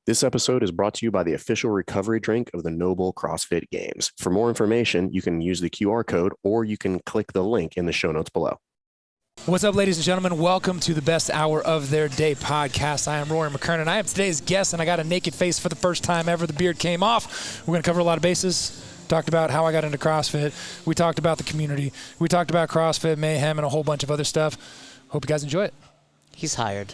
This episode is brought to you by the official recovery drink of the Noble CrossFit Games. For more information, you can use the QR code or you can click the link in the show notes below. What's up, ladies and gentlemen? Welcome to the Best Hour of Their Day podcast. I am Rory McKernan. I am today's guest, and I got a naked face for the first time ever. The beard came off. We're going to cover a lot of bases. Talked about how I got into CrossFit. We talked about the community. We talked about CrossFit Mayhem and a whole bunch of other stuff. Hope you guys enjoy it. He's hired.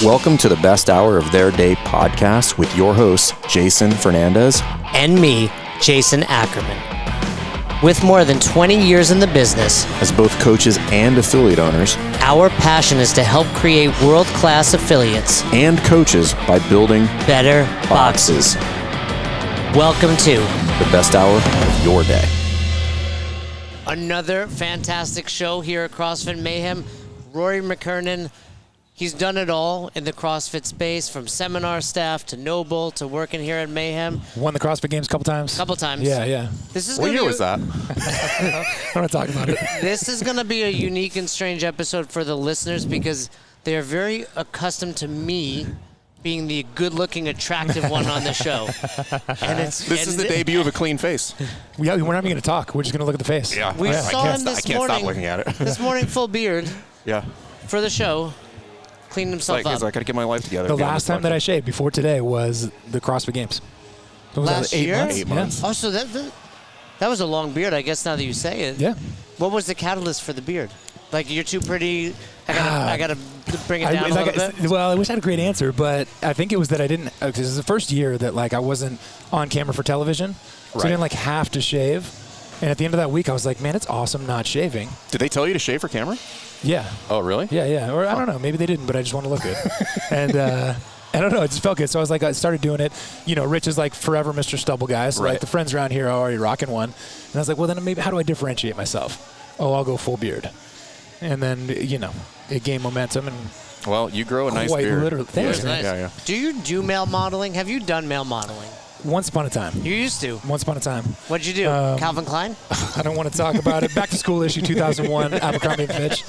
Welcome to the Best Hour of Their Day podcast with your hosts, Jason Fernandez. And me, Jason Ackerman. With more than 20 years in the business, As both coaches and affiliate owners, our passion is to help create world-class affiliates and coaches by building better boxes. Welcome to The best hour of your day. another fantastic show here at CrossFit Mayhem. Rory McKernan, he's done it all in the CrossFit space, from seminar staff to Noble to working here at Mayhem. Won the CrossFit Games a couple times. Couple times. Yeah. This is What gonna year be was that? I don't want to talk about it. This is going to be a unique and strange episode for the listeners because they are very accustomed to me being the good-looking, attractive one on the show. And This is the debut of a clean face. We're not even going to talk. We're just going to look at the face. We I saw can't him this I can't morning. stop looking at it. This morning, full beard Yeah. for the show, cleaned himself Like, up. I got to get my life together. The to be on last this time that I podcast. shaved before today was the CrossFit Games. What was that, Last 8 year? months? 8 months. Oh, so that was a long beard, I guess, now that you say it. Yeah. What was the catalyst for the beard? Like, you're too pretty, I gotta bring it down a little bit? Well, I wish I had a great answer, but I think it was that I didn't, because this is the first year that I wasn't on camera for television, so I Right. didn't have to shave. And at the end of that week, I was like, man, it's awesome not shaving. Did they tell you to shave for camera? Yeah. Oh, really? Yeah. Or I don't know, maybe they didn't, but I just want to look good. And I don't know, it just felt good. So I started doing it. You know, Rich is like forever Mr. Stubble guy. So Right. like the friends around here are already rocking one. And I was like, well, then maybe how do I differentiate myself? Oh, I'll go full beard. And then, it gained momentum and Well, you grow a nice quite beard. literally. It Thanks, was man. nice. Yeah. Do you do male modeling? Have you done male modeling? Once upon a time. You used to. Once upon a time. What'd you do? Calvin Klein? I don't want to talk about it. Back to school issue 2001, Abercrombie and Fitch.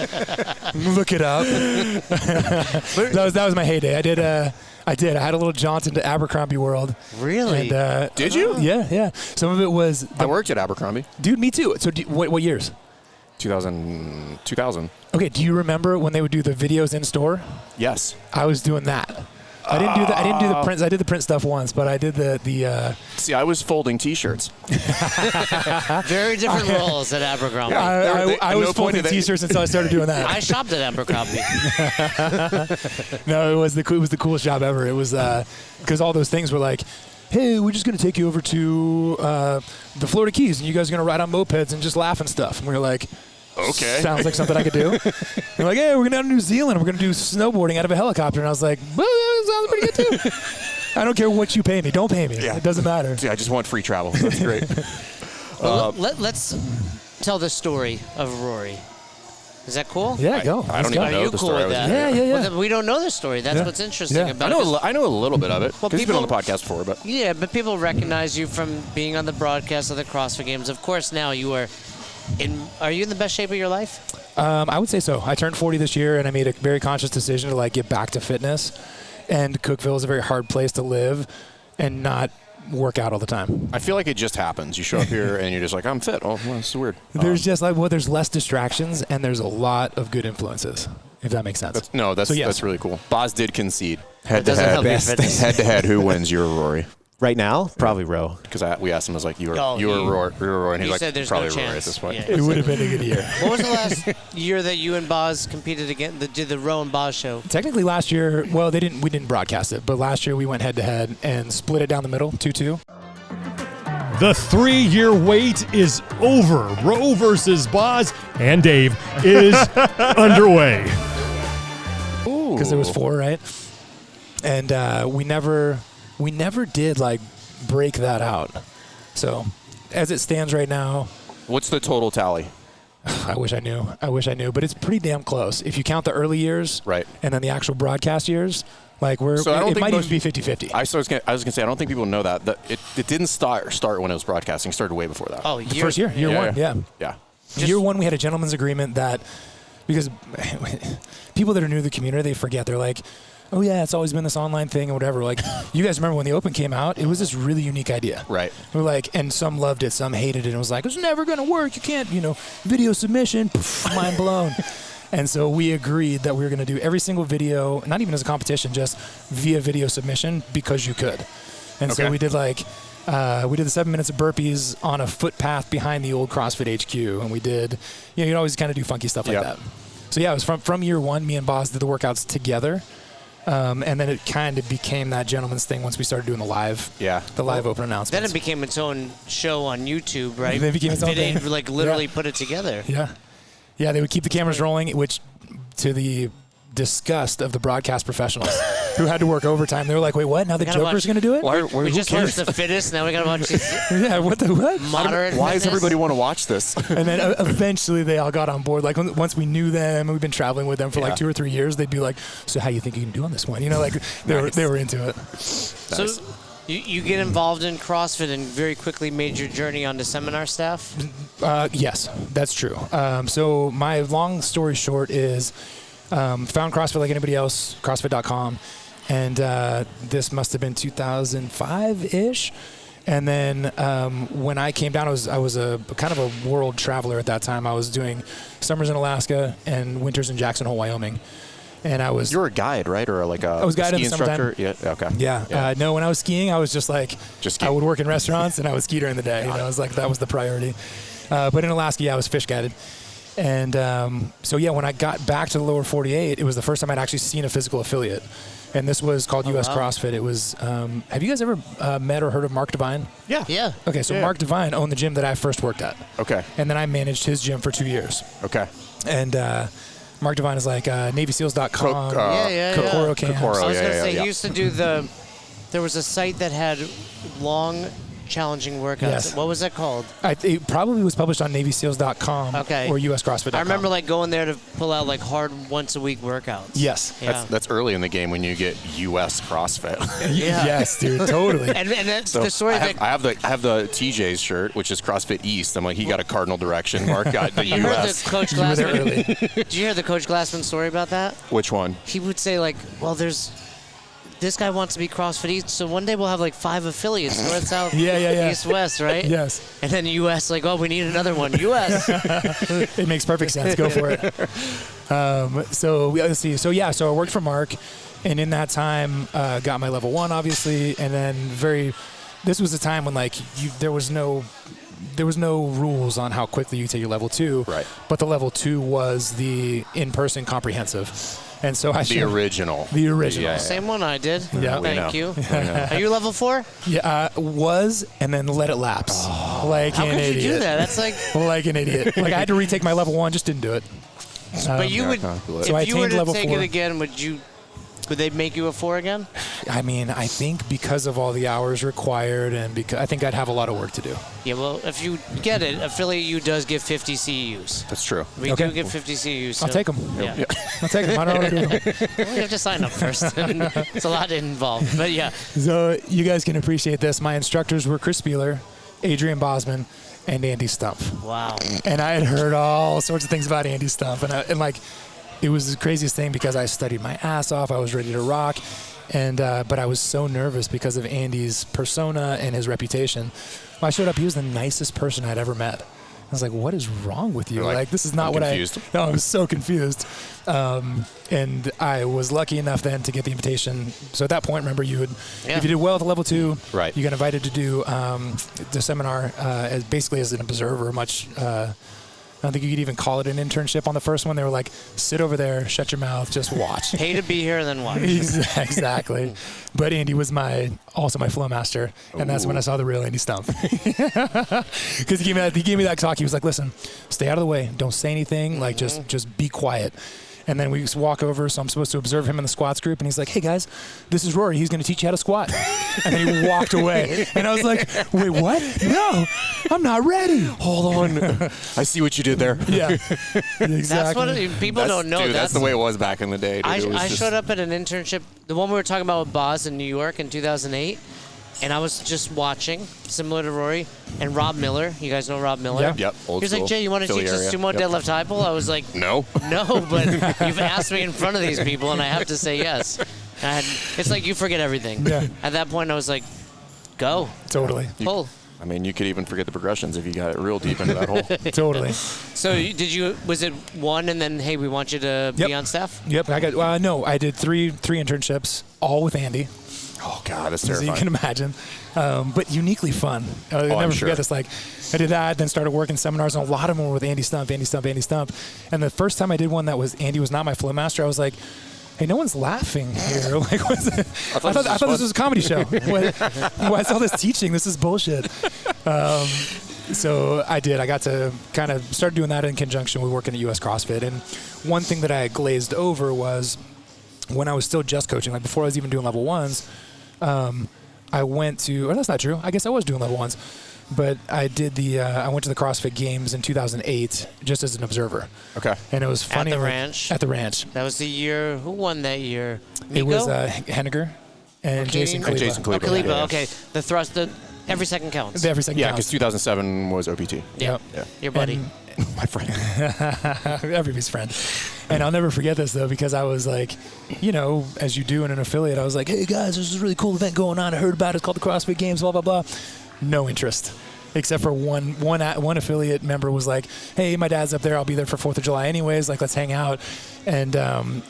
Look it up. that was my heyday. I did. I had a little jaunt into Abercrombie world. Really? And, Did you? Yeah. Some of it was. I worked at Abercrombie. Dude, me too. So what years? 2000. Okay. Do you remember when they would do the videos in store? Yes. I was doing that. I didn't do that. I didn't do the prints. I did the print stuff once, but I did the. See, I was folding T-shirts. Very different roles at Abercrombie. I at was no point folding did they- T-shirts until I started doing that. I shopped at Abercrombie. No, it was the coolest job ever. It was because all those things were like, hey, we're just gonna take you over to the Florida Keys, and you guys are gonna ride on mopeds and just laugh and stuff. And we were like, Okay. sounds like something I could do. They're like, hey, we're gonna go to New Zealand. We're gonna do snowboarding out of a helicopter. And I was like, well, that sounds pretty good too. I don't care what you pay me. Don't pay me. Yeah. It doesn't matter. See, I just want free travel. That's great. Well, let's tell the story of Rory. Is that cool? Yeah, go. I Let's don't go. even Are know you the cool story. with I was that? Yeah. Well, then we don't know the story. That's Yeah. what's interesting Yeah. about I it. know. I know a little bit of it. Well, Because he's been on the people- podcast before, but Yeah, but people recognize you from being on the broadcast of the CrossFit Games. Of course, now you are Are you in the best shape of your life? I would say so. I turned 40 this year, and I made a very conscious decision to get back to fitness. And Cookeville is a very hard place to live and not work out all the time. I feel like it just happens. You show up here and you're just like, I'm fit. Oh, well, this is weird. There's just there's less distractions, and there's a lot of good influences, if that makes sense. That's really cool. Boz did concede. That doesn't help your fitness. Head to head, who wins? You or Rory? Right now, probably Roe. Because we asked him, I was like, you Oh, were Rory, and he's you like, said there's probably no Rory at chance. this point. Yeah. It would have been a good year. What was the last year that you and Boz competed again? Did the Roe and Boz show? Technically, last year, we didn't broadcast it, but last year we went head to head and split it down the middle, 2-2. The 3-year wait is over. Roe versus Boz and Dave is underway. Because it was 4, right? And we never did break that out. So as it stands right now, What's the total tally? I wish I knew, but it's pretty damn close. If you count the early years, Right. and then the actual broadcast years, So I don't it think might most- even be 50-50. I was going to say, I don't think people know that. It didn't start when it was broadcasting. It started way before that. Oh, The first year one, yeah. Yeah. Year one, we had a gentleman's agreement that, because people that are new to the community, they forget. They're like, oh yeah, it's always been this online thing and whatever. Like, you guys remember when the Open came out? It was this really unique idea. Right. We're like, and some loved it, some hated it. And it was like, it's never going to work. You can't, video submission, mind blown. And so we agreed that we were going to do every single video, not even as a competition, just via video submission because you could. And so we did we did the 7 minutes of burpees on a footpath behind the old CrossFit HQ. And we did, you'd always kind of do funky stuff like that. So yeah, it was from year one, me and Boz did the workouts together. And then it kind of became that gentleman's thing once we started doing the live open announcements. Then it became its own show on YouTube, right? Then it became its own thing. They literally put it together. Yeah. Yeah, they would keep the cameras rolling, which to the disgust of the broadcast professionals who had to work overtime. They were like, wait, what? Now the Joker's going to do it? We just watched the fittest. Now we got to watch these yeah, what? Moderate Why fitness? does everybody want to watch this? And then eventually they all got on board. Like once we knew them and we've been traveling with them for like 2 or 3 years, they'd be like, so how you think you can do on this one? They were into it. So you get involved in CrossFit and very quickly made your journey onto seminar staff? Yes, that's true. So my long story short is found CrossFit like anybody else, CrossFit.com. And this must have been 2005-ish. And then when I came down, I was a kind of a world traveler at that time. I was doing summers in Alaska and winters in Jackson Hole, Wyoming. And I was... You were a guide, right? Or like a ski instructor? Yeah, okay. Yeah. No, when I was skiing, I was just I would work in restaurants and I would ski during the day. I was like, that was the priority. But in Alaska, I was fish guided. And when I got back to the lower 48, it was the first time I'd actually seen a physical affiliate. And this was called US CrossFit. It was, have you guys ever met or heard of Mark Devine? Yeah. Yeah. Okay, so Mark Devine owned the gym that I first worked at. Okay. And then I managed his gym for 2 years. Okay. And Mark Devine is like NavySeals.com. Kokoro camps. I was going to say, he used to do there was a site that had long, challenging workouts. Yes. What was that called? It probably was published on NavySeals.com or USCrossFit.com. I remember going there to pull out hard once a week workouts. Yes. Yeah. That's early in the game when you get US CrossFit. Yeah. Yes, dude, totally. and that's So the story I have the TJ's shirt, which is CrossFit East. I'm like, he got a cardinal direction. Mark got the You heard US. the Coach You were there Glassman. early. Did you hear the Coach Glassman story about that? Which one? He would say this guy wants to be CrossFit East, so one day we'll have 5 affiliates, north, south, east, west, right? Yes. And then US, we need another one. US. It makes perfect sense. Go for it. So let's see. So I worked for Mark, and in that time, got my level 1, obviously, and then this was a time when there was no rules on how quickly you take your level 2. Right. But the level 2 was the in-person comprehensive. And so The original. Yeah. Same one I did. Yeah. Thank you. Are you level 4? Yeah, was, and then let it lapse. Like How an could idiot. you do that? That's Like an idiot. I had to retake my level 1, just didn't do it. But you would, So I if you were attained to level take 4. it again, would they make you a 4 again? I mean, I think because of all the hours required, and because I think I'd have a lot of work to do. Yeah, well, if you get it, Affiliate U does give 50 CEUs. That's true. We do give 50 CEUs. So I'll take them. Yeah. I'll take them. I don't know what to do with them. Well, you have to sign up first. It's a lot involved, but yeah. So you guys can appreciate this. My instructors were Chris Spieler, Adrian Bosman, and Andy Stump. Wow. And I had heard all sorts of things about Andy Stump, and it was the craziest thing because I studied my ass off. I was ready to rock. But I was so nervous because of Andy's persona and his reputation. When I showed up, he was the nicest person I'd ever met. I was like, what is wrong with you? This is not I'm what confused. No, I was so confused. And I was lucky enough then to get the invitation. So at that point, remember, if you did well at the level 2, right, you got invited to do the seminar basically as an observer, I don't think you could even call it an internship on the first one. They were like, sit over there, shut your mouth, just watch. Pay to be here and then watch. Exactly. But Andy was also my flow master, and that's when I saw the real Andy Stump. Because he gave me that talk. He was like, listen, stay out of the way. Don't say anything. Just be quiet. And then we just walk over, so I'm supposed to observe him in the squats group, and he's like, hey, guys, this is Rory. He's going to teach you how to squat. And then he walked away. And I was like, wait, what? No, I'm not ready. Hold on. I see what you did there. Yeah, exactly. That's what people don't know. Dude, that's the way it was back in the day. Dude. I showed up at an internship, the one we were talking about with Boz in New York in 2008, and I was just watching, similar to Rory, and Rob Miller. You guys know Rob Miller? Yeah. Yep. He was like, Jay, you want to teach us sumo deadlift high pull? I was like, no. No, but you've asked me in front of these people, and I have to say yes. It's like you forget everything. Yeah. At that point, I was like, go. Totally. Pull. I mean, you could even forget the progressions if you got it real deep into that hole. Totally. So was it one and then, hey, we want you to be on staff? Yep. No, I did three internships, all with Andy. Oh, God, that's As terrifying. you can imagine. But uniquely fun. I'll never forget this. Like, I did that, then started working seminars, and a lot of them were with Andy Stump. And the first time I did one that was Andy was not my flow master, I was like, hey, no one's laughing here. Like, what's it? I thought this was a comedy show. Why is all this teaching? This is bullshit. So I did. I got to kind of start doing that in conjunction with working at US CrossFit. And one thing that I glazed over was when I was still just coaching, like before I was even doing level ones, I went to, or that's not true. I guess I was doing level ones. But I did I went to the CrossFit Games in 2008 just as an observer. Okay. And it was funny. At the ranch? At the ranch. That was the year. Who won that year? Nico? It was Henniger and Jason Kleba. And Jason Kleba. Kleba, okay. The thrust, every second counts. Every second Yeah, counts. because 2007 was OPT. Yeah. Yeah. Your buddy. My friend. Everybody's friend. And I'll never forget this, though, because I was like, as you do in an affiliate, I was like, hey, guys, there's this really cool event going on. I heard about it. It's called the CrossFit Games, blah, blah, blah. No interest. Except for one affiliate member was like, hey, my dad's up there. I'll be there for 4th of July anyways. Like, let's hang out. And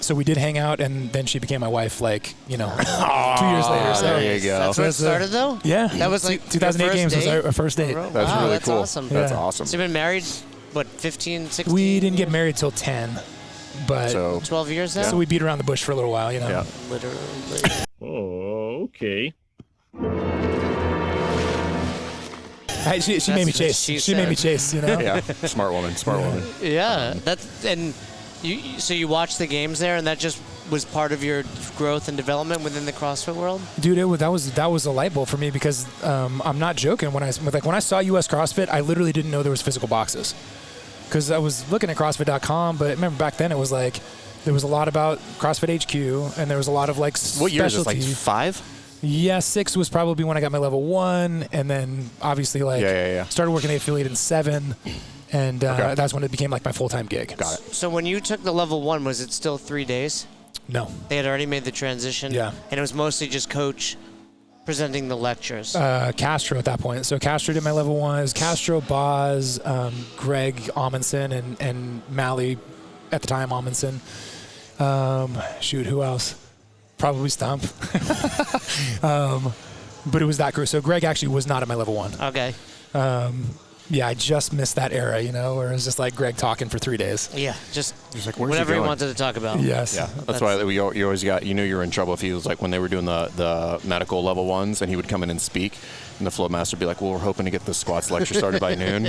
so we did hang out, and then she became my wife, 2 years later. So There you go. That's where it started, though? yeah. That was like 2008 your Games first was date? our first date. That's Wow, really that's cool. awesome. That's Yeah. awesome. So you've been married, 15, 16? We didn't get married till 10, but So 12 years now? so we beat around the bush for a little while, yeah. Literally. Oh, okay. She made me That's what chase. she She made me said. chase, Yeah. Smart woman. Yeah. And so you watched the games there, and that just was part of your growth and development within the CrossFit world? Dude, that was a light bulb for me because I'm not joking. When I saw US CrossFit, I literally didn't know there was physical boxes because I was looking at CrossFit.com. But I remember back then it was like there was a lot about CrossFit HQ, and there was a lot of like What year is this? Like specialty. 5? Yeah, 6 was probably when I got my level 1, and then obviously started working the affiliate in 7, and that's when it became like my full-time gig. Got it. So when you took the level 1, was it still 3 days? No. They had already made the transition? Yeah. And it was mostly just coach presenting the lectures? Castro at that point. So Castro did my level 1. It was Castro, Boz, Greg Amundsen, and Mally at the time, Amundsen. Who else? Probably Stump. But it was that crew. So Greg actually was not at my level 1. Okay. Yeah, I just missed that era, where it was just like Greg talking for 3 days. Yeah, just like, where's whatever he he going? wanted to talk about. Yes. Yeah, that's why you always you knew you were in trouble if he was like when they were doing the medical level ones and he would come in and speak and the flow master would be like, well, we're hoping to get the squats lecture started by noon.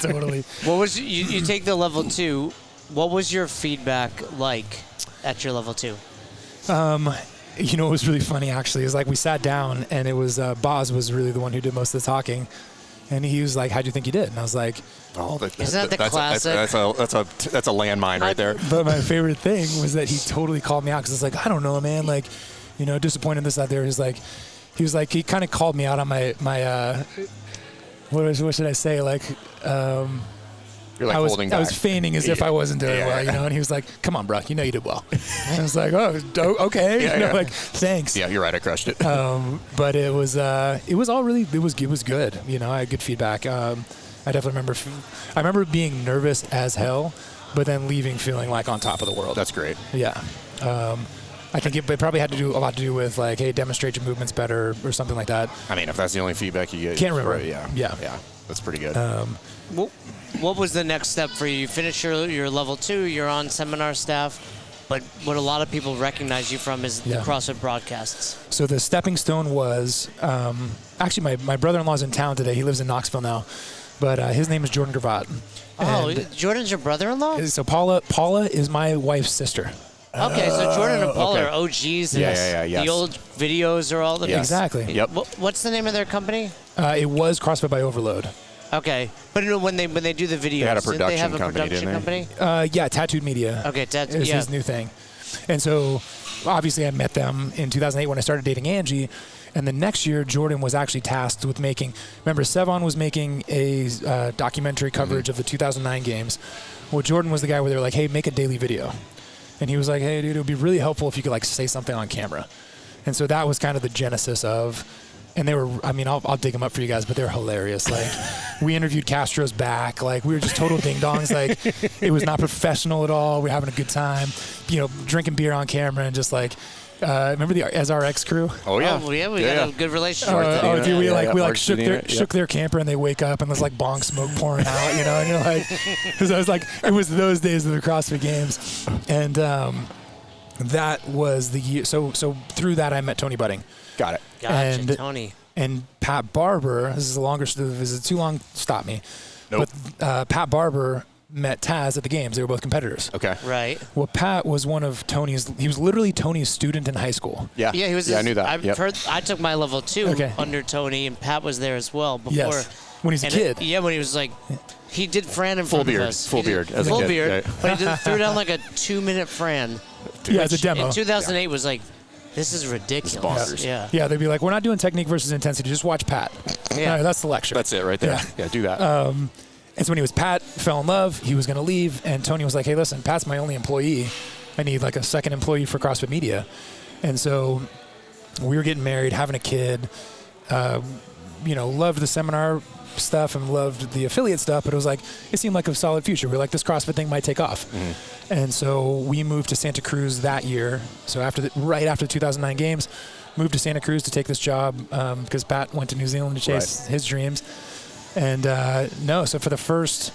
Totally. What was you take the level 2? What was your feedback like at your level 2? What was really funny actually is like we sat down and it was Boz was really the one who did most of the talking, and he was like, "How'd you think you did?" And I was like, Oh, Isn't that the classic? That's a landmine right there. But my favorite thing was that he totally called me out because it's like, I don't know, man, like, disappointed in this out there. He kind of called me out on my what should I say, like. You're like holding back. I was feigning as if I wasn't doing well, and he was like, "Come on, bro, you did well." And I was like, "Oh, okay," like, "Thanks." Yeah, you're right. I crushed it. But it was all really it was good. I had good feedback. I definitely remember being nervous as hell, but then leaving feeling like on top of the world. That's great. Yeah. I think it probably had a lot to do with like, hey, demonstrate your movements better or something like that. I mean, if that's the only feedback you get, Can't remember. Yeah, that's pretty good. What was the next step for you? You finished your level 2, you're on seminar staff, but what a lot of people recognize you from is the CrossFit broadcasts. So the stepping stone was, actually my brother-in-law's in town today. He lives in Knoxville now, but his name is Jordan Gravatt. Oh, Jordan's your brother-in-law? So Paula is my wife's sister. Okay, so Jordan and Paul are OGs. Yeah, The old videos are all the Exactly. Yep. What's the name of their company? It was CrossFit by Overload. Okay, but when they do the videos, had a didn't they have a production production company, company? Yeah, Tattooed Media. Okay, is his new thing. And so obviously I met them in 2008 when I started dating Angie. And the next year, Jordan was actually tasked with remember, Sevon was making a documentary coverage of the 2009 games. Well, Jordan was the guy where they were like, hey, make a daily video. And he was like, hey, dude, it would be really helpful if you could like say something on camera. And so that was kind of the genesis of, and they were, I mean, I'll dig them up for you guys, but they're hilarious. Like, we interviewed Castro's back. Like, we were just total ding-dongs. Like, it was not professional at all. We were having a good time, you know, drinking beer on camera and just like, remember the SRX crew? Oh, yeah. Oh, yeah, we got a good relationship. Dude, we Marcelina, shook their camper and they wake up and there's like bong smoke pouring out, you know, and you're like, because I was like, it was those days of the CrossFit Games. And that was the year. So through that, I met Tony Budding. Got it. Gotcha, And- Tony. And Pat Barber, this is a longer, this is too long, stop me. Nope. But Pat Barber met Taz at the games. They were both competitors. Okay. Right. Well, Pat was one of Tony's, he was literally Tony's student in high school. Yeah. Yeah, he was. Yeah, I knew that. I've Yep. heard. I took my level 2 Okay. under Tony, and Pat was there as well before. Yes. When he's a and kid. Yeah, when he was like, he did Fran in Full front beard. of us. Full He did beard as a full kid. beard, Yeah. but he threw down like a 2-minute Fran. Yeah, as a which demo. In 2008 was like, this is ridiculous. bonkers. Yeah. Yeah, they'd be like, we're not doing technique versus intensity. Just watch Pat. Yeah. That's the lecture. That's it right there. Yeah. Yeah, do that. And so when he was Pat, fell in love, he was going to leave, and Tony was like, hey, listen, Pat's my only employee. I need like a second employee for CrossFit Media. And so we were getting married, having a kid, you know, loved the seminar stuff and loved the affiliate stuff, but it was like, it seemed like a solid future. We were like, this CrossFit thing might take off. And so we moved to Santa Cruz that year. So right after the 2009 games, moved to Santa Cruz to take this job because Pat went to New Zealand to chase his dreams. And so for the first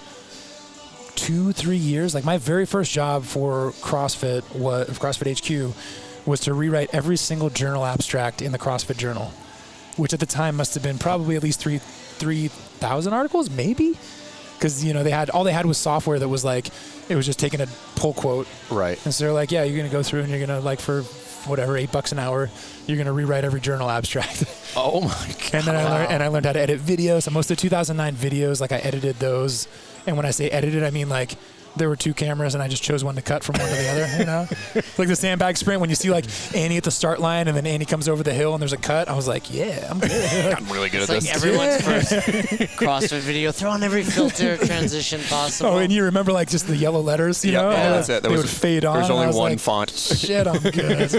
2-3 years, like my very first job for CrossFit HQ was to rewrite every single journal abstract in the CrossFit Journal, which at the time must have been probably at least 3,000 articles, maybe, because you know they had was software that was like, it was just taking a pull quote, right. and so they're like, yeah, you're gonna go through and you're gonna like for whatever $8 an hour, you're gonna rewrite every journal abstract. Oh my god. And then I learned how to edit videos. So most of the 2009 videos, like I edited those. And when I say edited, I mean like there were 2 cameras and I just chose one to cut from one to the other, you know? Like the sandbag sprint when you see like Annie at the start line and then Annie comes over the hill and there's a cut. I was like, yeah, I'm good. I'm really good It's at like this. everyone's first CrossFit video. Throw on every filter transition possible. Oh, and you remember like just the yellow letters, you know? Yeah, And that's it. They would fade on. There's and I only was one like, font. Shit, I'm good.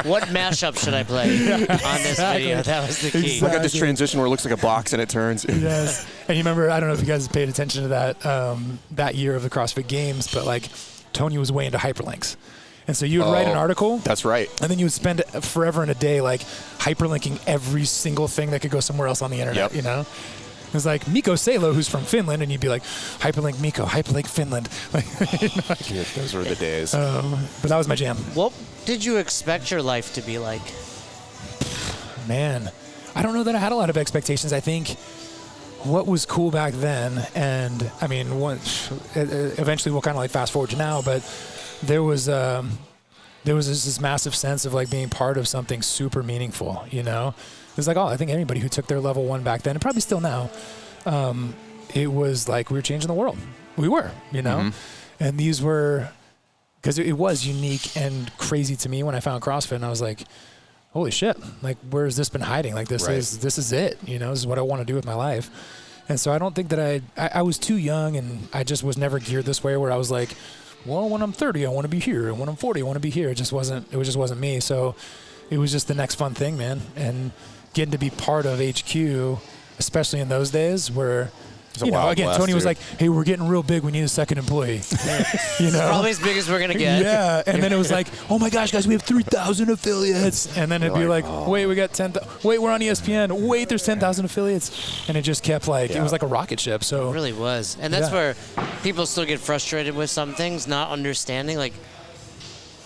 What mashup should I play on this video? That was the key. Exactly. I got this transition where it looks like a box and it turns. Yes. And you remember, I don't know if you guys paid attention to that that year of the CrossFit Games, but like Tony was way into hyperlinks. And so you would write an article. That's right. And then you would spend forever in a day like hyperlinking every single thing that could go somewhere else on the internet, Yep. you know? It was like Mikko Salo, who's from Finland, and you'd be like, hyperlink Mikko, hyperlink Finland. Like, you know, like, Yeah, those were the days. but that was my jam. What did you expect your life to be like? Man, I don't know that I had a lot of expectations. I think what was cool back then, and I mean, eventually we'll kind of like fast forward to now, but there was this massive sense of like being part of something super meaningful, you know? It was like, I think anybody who took their level 1 back then, and probably still now, it was like we were changing the world. We were, you know? And these were, because it was unique and crazy to me when I found CrossFit, and I was like, holy shit, like where has this been hiding? Like this is it, you know, this is what I want to do with my life. And so I don't think that I was too young, and I just was never geared this way where I was like, well, when I'm 30, I want to be here, and when I'm 40, I want to be here. It just wasn't me. So it was just the next fun thing, man. And getting to be part of HQ, especially in those days where, you know, again, blast, Tony was dude. like, hey, we're getting real big. We need a second employee. You know? Probably as big as we're gonna get. Yeah, and then it was like, oh my gosh, guys, we have 3,000 affiliates, and then it'd be like, wait, we got 10,000. Wait, we're on ESPN. Wait, there's 10,000 affiliates, and it just kept like it was like a rocket ship. So It really was. And that's Yeah. where people still get frustrated with some things, not understanding like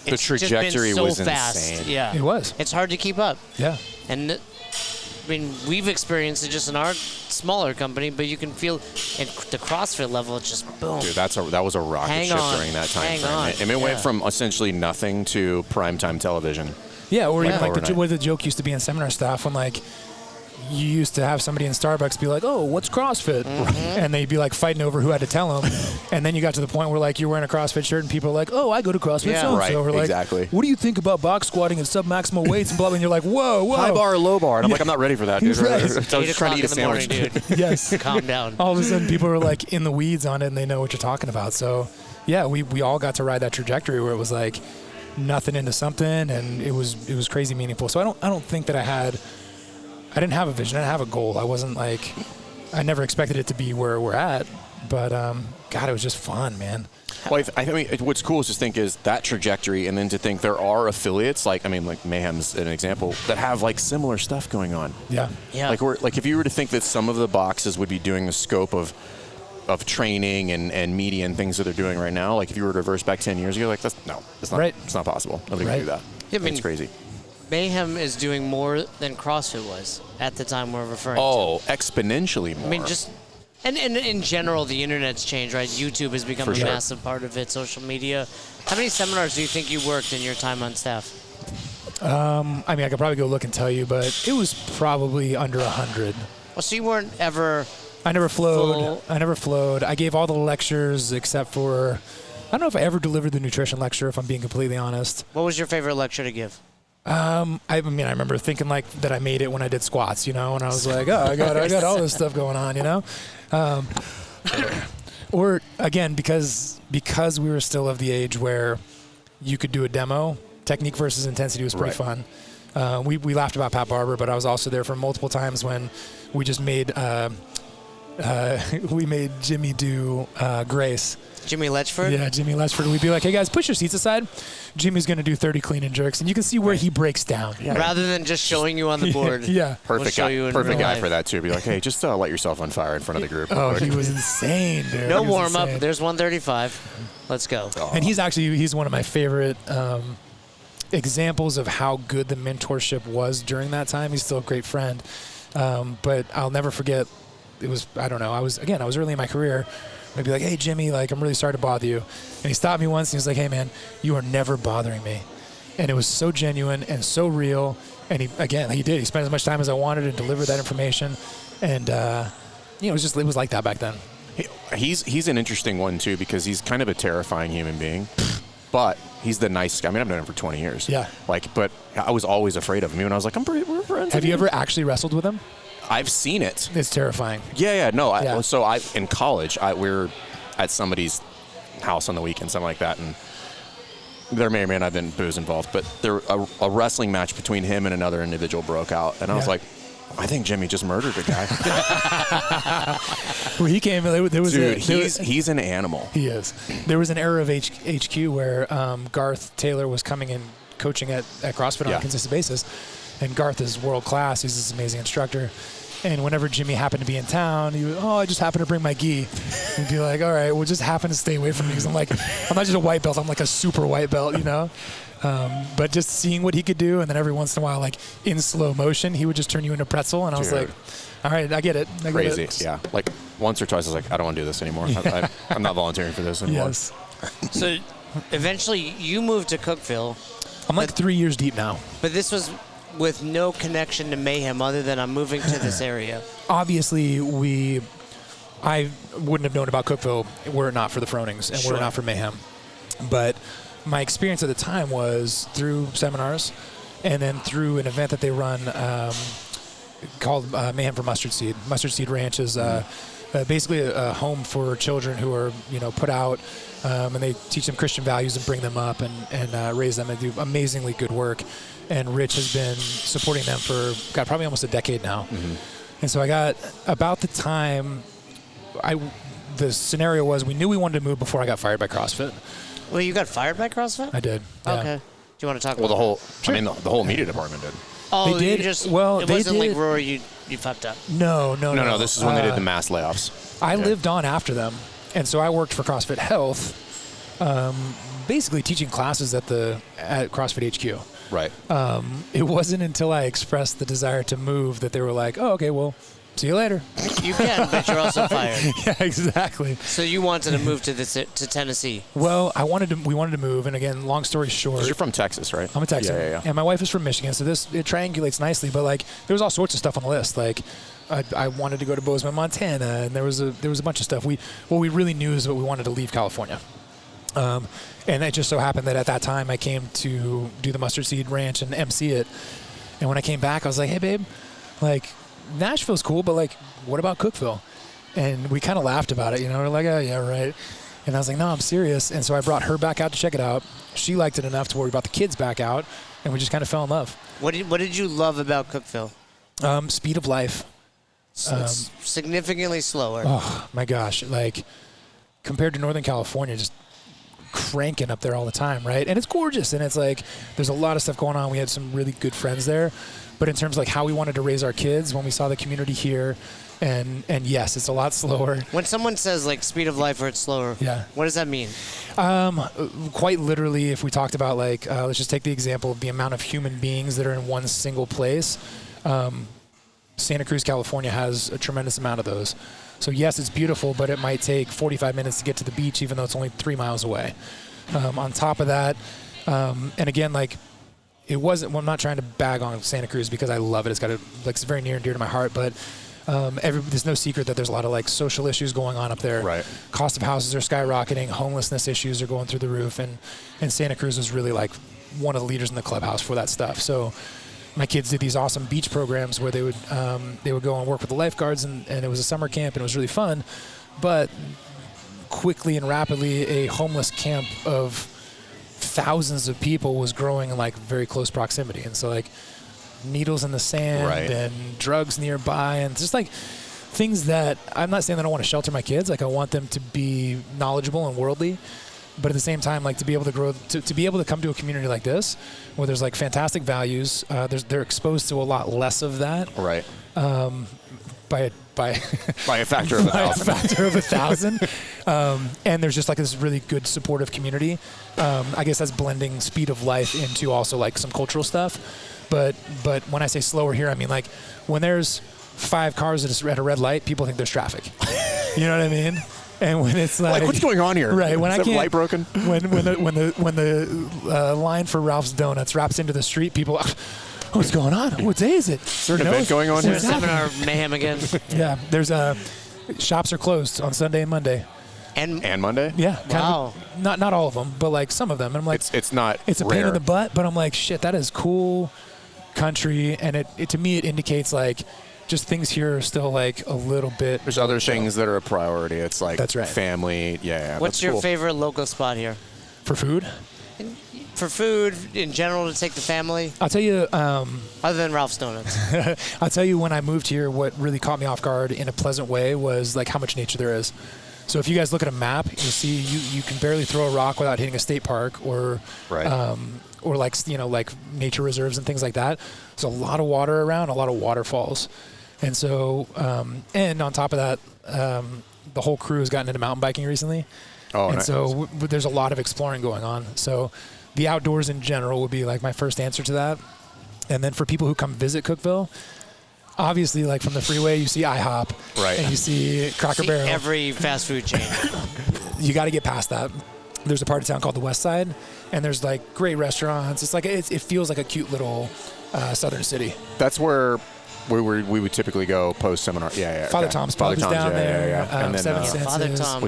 The it's just been trajectory so was fast. insane. Yeah. it was. It's hard to keep up. Yeah, And I mean, we've experienced it just in our smaller company, but you can feel at the CrossFit level, it's just boom. Dude, that was a rocket Hang ship on. during that time Hang frame. on. And it went Yeah. from essentially nothing to primetime television. yeah. Or even Yeah. like what the joke used to be in seminar staff when like you used to have somebody in Starbucks be like, oh, what's CrossFit? And they'd be like fighting over who had to tell them. And then you got to the point where like you're wearing a CrossFit shirt and people are like, oh, I go to CrossFit. Yeah. So-and-so. Right, Or like, exactly. what do you think about box squatting and sub-maximal weights and blah, blah, and you're like, whoa. High bar or low bar? And I'm like, I'm not ready for that, dude. Right. I was 8 just trying o'clock to eat a in the morning, sandwich. dude. Yes. Calm down. All of a sudden people are like in the weeds on it and they know what you're talking about. So yeah, we all got to ride that trajectory where it was like nothing into something, and it was crazy meaningful. So I don't think that I didn't have a vision. I didn't have a goal. I wasn't like, I never expected it to be where we're at, but God, it was just fun, man. Well, I mean, what's cool is to think is that trajectory, and then to think there are affiliates, like Mayhem's an example, that have like similar stuff going on. Yeah. Yeah. Like if you were to think that some of the boxes would be doing the scope of training and media and things that they're doing right now, like if you were to reverse back 10 years ago, like it's not Right. It's not possible. Nobody can do that. Yeah, I mean, it's crazy. Mayhem is doing more than CrossFit was at the time we're referring to. Oh, exponentially more. I mean, just and in general, the internet's changed, right? YouTube has become For a sure. massive part of it. Social media. How many seminars do you think you worked in your time on staff? I mean, I could probably go look and tell you, but it was probably under 100. Well, so you weren't ever. I never flowed. I gave all the lectures except for, I don't know if I ever delivered the nutrition lecture, if I'm being completely honest. What was your favorite lecture to give? I mean, I remember thinking like that I made it when I did squats, and I was like, oh, I got all this stuff going on, Or again, because we were still of the age where you could do a demo, technique versus intensity was pretty fun. We laughed about Pat Barber, but I was also there for multiple times when we just made Jimmy do Grace. Jimmy Letchford? Yeah, Jimmy Letchford. We'd be like, hey guys, push your seats aside. Jimmy's going to do 30 clean and jerks, and you can see where he breaks down. Yeah. Rather than just showing you on the board. Yeah. Perfect We'll show guy. you in Perfect real guy life. for that too. Be like, hey, just let yourself on fire in front of the group. Oh, he was insane, dude. No He was warm up. insane. There's 135. Let's go. And he's one of my favorite examples of how good the mentorship was during that time. He's still a great friend. But I'll never forget, it was, I don't know, I was early in my career. I'd be like, hey, Jimmy, like, I'm really sorry to bother you. And he stopped me once and he was like, hey, man, you are never bothering me. And it was so genuine and so real. And he did. He spent as much time as I wanted to deliver that information. And, it was like that back then. He's an interesting one too, because he's kind of a terrifying human being, but he's the nice guy. I mean, I've known him for 20 years. Yeah. But I was always afraid of him. Even when I was like, we're friends. Have you ever actually wrestled with him? I've seen it. It's terrifying. Yeah. No. Yeah. So in college, we were at somebody's house on the weekend, something like that, and there may or may not have been booze involved, but a wrestling match between him and another individual broke out, and I was like, I think Jimmy just murdered a guy. Well, he came. There was Dude, he's an animal. He is. There was an era of HQ where Garth Taylor was coming in coaching at CrossFit on a consistent basis, and Garth is world class. He's this amazing instructor. And whenever Jimmy happened to be in town, he would, I just happened to bring my gi. He'd be like, all right, we'll just happen to stay away from me because I'm not just a white belt. I'm like a super white belt, But just seeing what he could do, and then every once in a while, like in slow motion, he would just turn you into pretzel. And I was like, all right, I get it. Crazy, yeah. Like once or twice, I was like, I don't want to do this anymore. I'm not volunteering for this anymore. Yes. So eventually you moved to Cookeville. I'm like 3 years deep now. But this was with no connection to Mayhem other than I'm moving to this area. Obviously, I wouldn't have known about Cookeville were it not for the Fronings and were it not for Mayhem. But my experience at the time was through seminars and then through an event that they run called Mayhem for Mustard Seed. Mustard Seed Ranch is basically a home for children who are, put out, and they teach them Christian values and bring them up and raise them and do amazingly good work. And Rich has been supporting them for, probably almost a decade now. Mm-hmm. And so I got about the time, the scenario was we knew we wanted to move before I got fired by CrossFit. Well, you got fired by CrossFit? I did. Yeah. Okay. Do you want to talk Well, about the whole media department did. Oh, They did. You just, Well, it they wasn't did. like Rory, you fucked up. No. This is when they did the mass layoffs. I lived on after them. And so I worked for CrossFit Health, basically teaching classes at CrossFit HQ. Right. It wasn't until I expressed the desire to move that they were like, oh, okay, well, see you later. You can, but you're also fired. Yeah, exactly. So you wanted to move to Tennessee. Well, we wanted to move, and again, long story short. 'Cause you're from Texas, right? I'm a Texan. Yeah. And my wife is from Michigan, so it triangulates nicely, but like there was all sorts of stuff on the list. Like I wanted to go to Bozeman, Montana, and there was a bunch of stuff. What we really knew is that we wanted to leave California. And it just so happened that at that time I came to do the Mustard Seed Ranch and MC it. And when I came back, I was like, hey, babe, like Nashville's cool, but like, what about Cookeville? And we kind of laughed about it, We're like, oh, yeah, right. And I was like, no, I'm serious. And so I brought her back out to check it out. She liked it enough to where we brought the kids back out, and we just kind of fell in love. What did you love about Cookeville? Speed of life. It's significantly slower. Oh, my gosh. Like, compared to Northern California, just cranking up there all the time, right? And it's gorgeous, and it's like there's a lot of stuff going on. We had some really good friends there. But in terms of like how we wanted to raise our kids, when we saw the community here, and yes, it's a lot slower. When someone says like speed of life or it's slower, what does that mean? Quite literally, if we talked about like, let's just take the example of the amount of human beings that are in one single place. Santa Cruz, California has a tremendous amount of those. So yes, it's beautiful, but it might take 45 minutes to get to the beach, even though it's only 3 miles away. On top of that, and again, like, it wasn't, well, I'm not trying to bag on Santa Cruz because I love it. It's got it's very near and dear to my heart, but there's no secret that there's a lot of like social issues going on up there. Right. Cost of houses are skyrocketing. Homelessness issues are going through the roof. And Santa Cruz was really like one of the leaders in the clubhouse for that stuff. So my kids did these awesome beach programs where they would go and work with the lifeguards, and it was a summer camp, and it was really fun. But quickly and rapidly, a homeless camp of thousands of people was growing in like very close proximity. And so like needles in the sand and drugs nearby, and just like things that I'm not saying that I don't want to shelter my kids. Like I want them to be knowledgeable and worldly, but at the same time, like to be able to grow, to be able to come to a community like this where there's like fantastic values. They're exposed to a lot less of that. Right. By a factor of 1,000. By a factor of 1,000. And there's just like this really good supportive community. I guess that's blending speed of life into also like some cultural stuff. But when I say slower here, I mean like when there's 5 cars at a red light, people think there's traffic. You know what I mean? And when it's like what's going on here? Right. When Is I can't, light broken? When the line for Ralph's Donuts wraps into the street, people, what's going on? What day is it? Is there an event going on here? There's seminar mayhem again. Yeah. There's shops are closed on Sunday and Monday. And Monday? Yeah. Wow. Not all of them, but like some of them. And I'm like, it's not. It's a rare. pain in the butt, but I'm like, shit, that is cool country, and it to me it indicates like just things here are still like a little bit. There's other things that are a priority. It's like That's right. family. Yeah. What's that's your cool. favorite local spot here? For food? For food in general to take the family? I'll tell you. Other than Ralph's Donuts. I'll tell you when I moved here, what really caught me off guard in a pleasant way was like how much nature there is. So if you guys look at a map, you'll see you can barely throw a rock without hitting a state park or like like nature reserves and things like that. There's a lot of water around, a lot of waterfalls, and so and on top of that, the whole crew has gotten into mountain biking recently. Oh, and nice. so there's a lot of exploring going on. So the outdoors in general would be like my first answer to that. And then for people who come visit Cookeville, obviously, like from the freeway, you see IHOP, right, and you see Cracker Barrel. Every fast food chain. You got to get past that. There's a part of town called the West Side, and there's like great restaurants. It's like it feels like a cute little southern city. That's where we would typically go post seminar. Yeah. Father Tom's pub is down there. Yeah. And then Seven Senses. Father Tom's.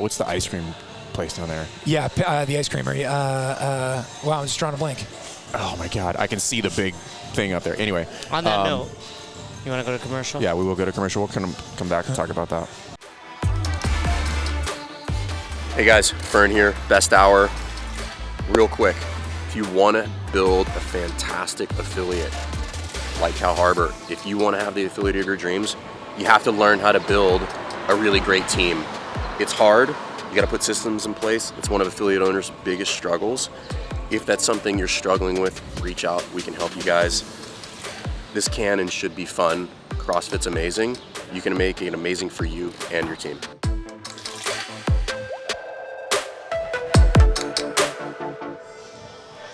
what's the ice cream place down there? Yeah, the ice creamery. Wow, I'm just drawing a blank. Oh my God, I can see the big thing up there. Anyway. On that note, you want to go to commercial? Yeah, we will go to commercial. We'll come back and talk about that. Hey guys, Fern here, best hour. Real quick, if you want to build a fantastic affiliate like Cal Harbor, if you want to have the affiliate of your dreams, you have to learn how to build a really great team. It's hard, you got to put systems in place. It's one of affiliate owners' biggest struggles. If that's something you're struggling with, reach out, we can help you guys. This can and should be fun. CrossFit's amazing. You can make it amazing for you and your team.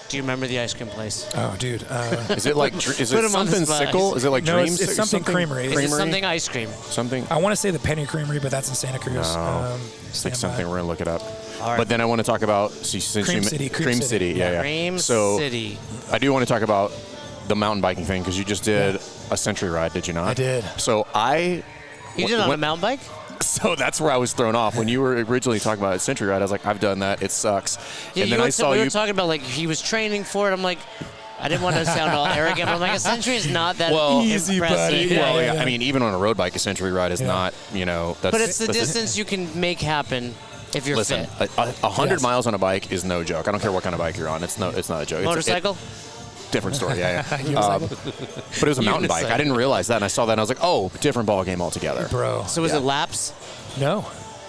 Do you remember the ice cream place? Oh, dude. Is it like is Put it him on the something spot. sickle? Is it like No, dreams? it's something creamery. Is it something ice cream? Something. I want to say the Penny Creamery, but that's in Santa Cruz. No, it's like stand by. something. We're gonna look it up. All right. But then I want to talk about since Cream you City, Cream City. Yeah. Cream So City. I do want to talk about the mountain biking thing because you just did a century ride, did you not? I did. So You did it on a mountain bike? So that's where I was thrown off when you were originally talking about a century ride. I was like, I've done that. It sucks. Yeah, and then I saw we you. were talking about like he was training for it. I'm like, I didn't want to sound all arrogant, but I'm like, a century is not that Easy, impressive. buddy. Yeah, Yeah. I mean, even on a road bike, a century ride is not, that's. But it's the that's distance you can make happen. If you're Listen, fit. 100 Yes. miles on a bike is no joke. I don't care what kind of bike you're on. It's not a joke. Motorcycle? Different story, yeah. Unicycle? But it was a mountain bike. I didn't realize that, and I saw that, and I was like, oh, different ball game altogether. Bro. So was it laps? No.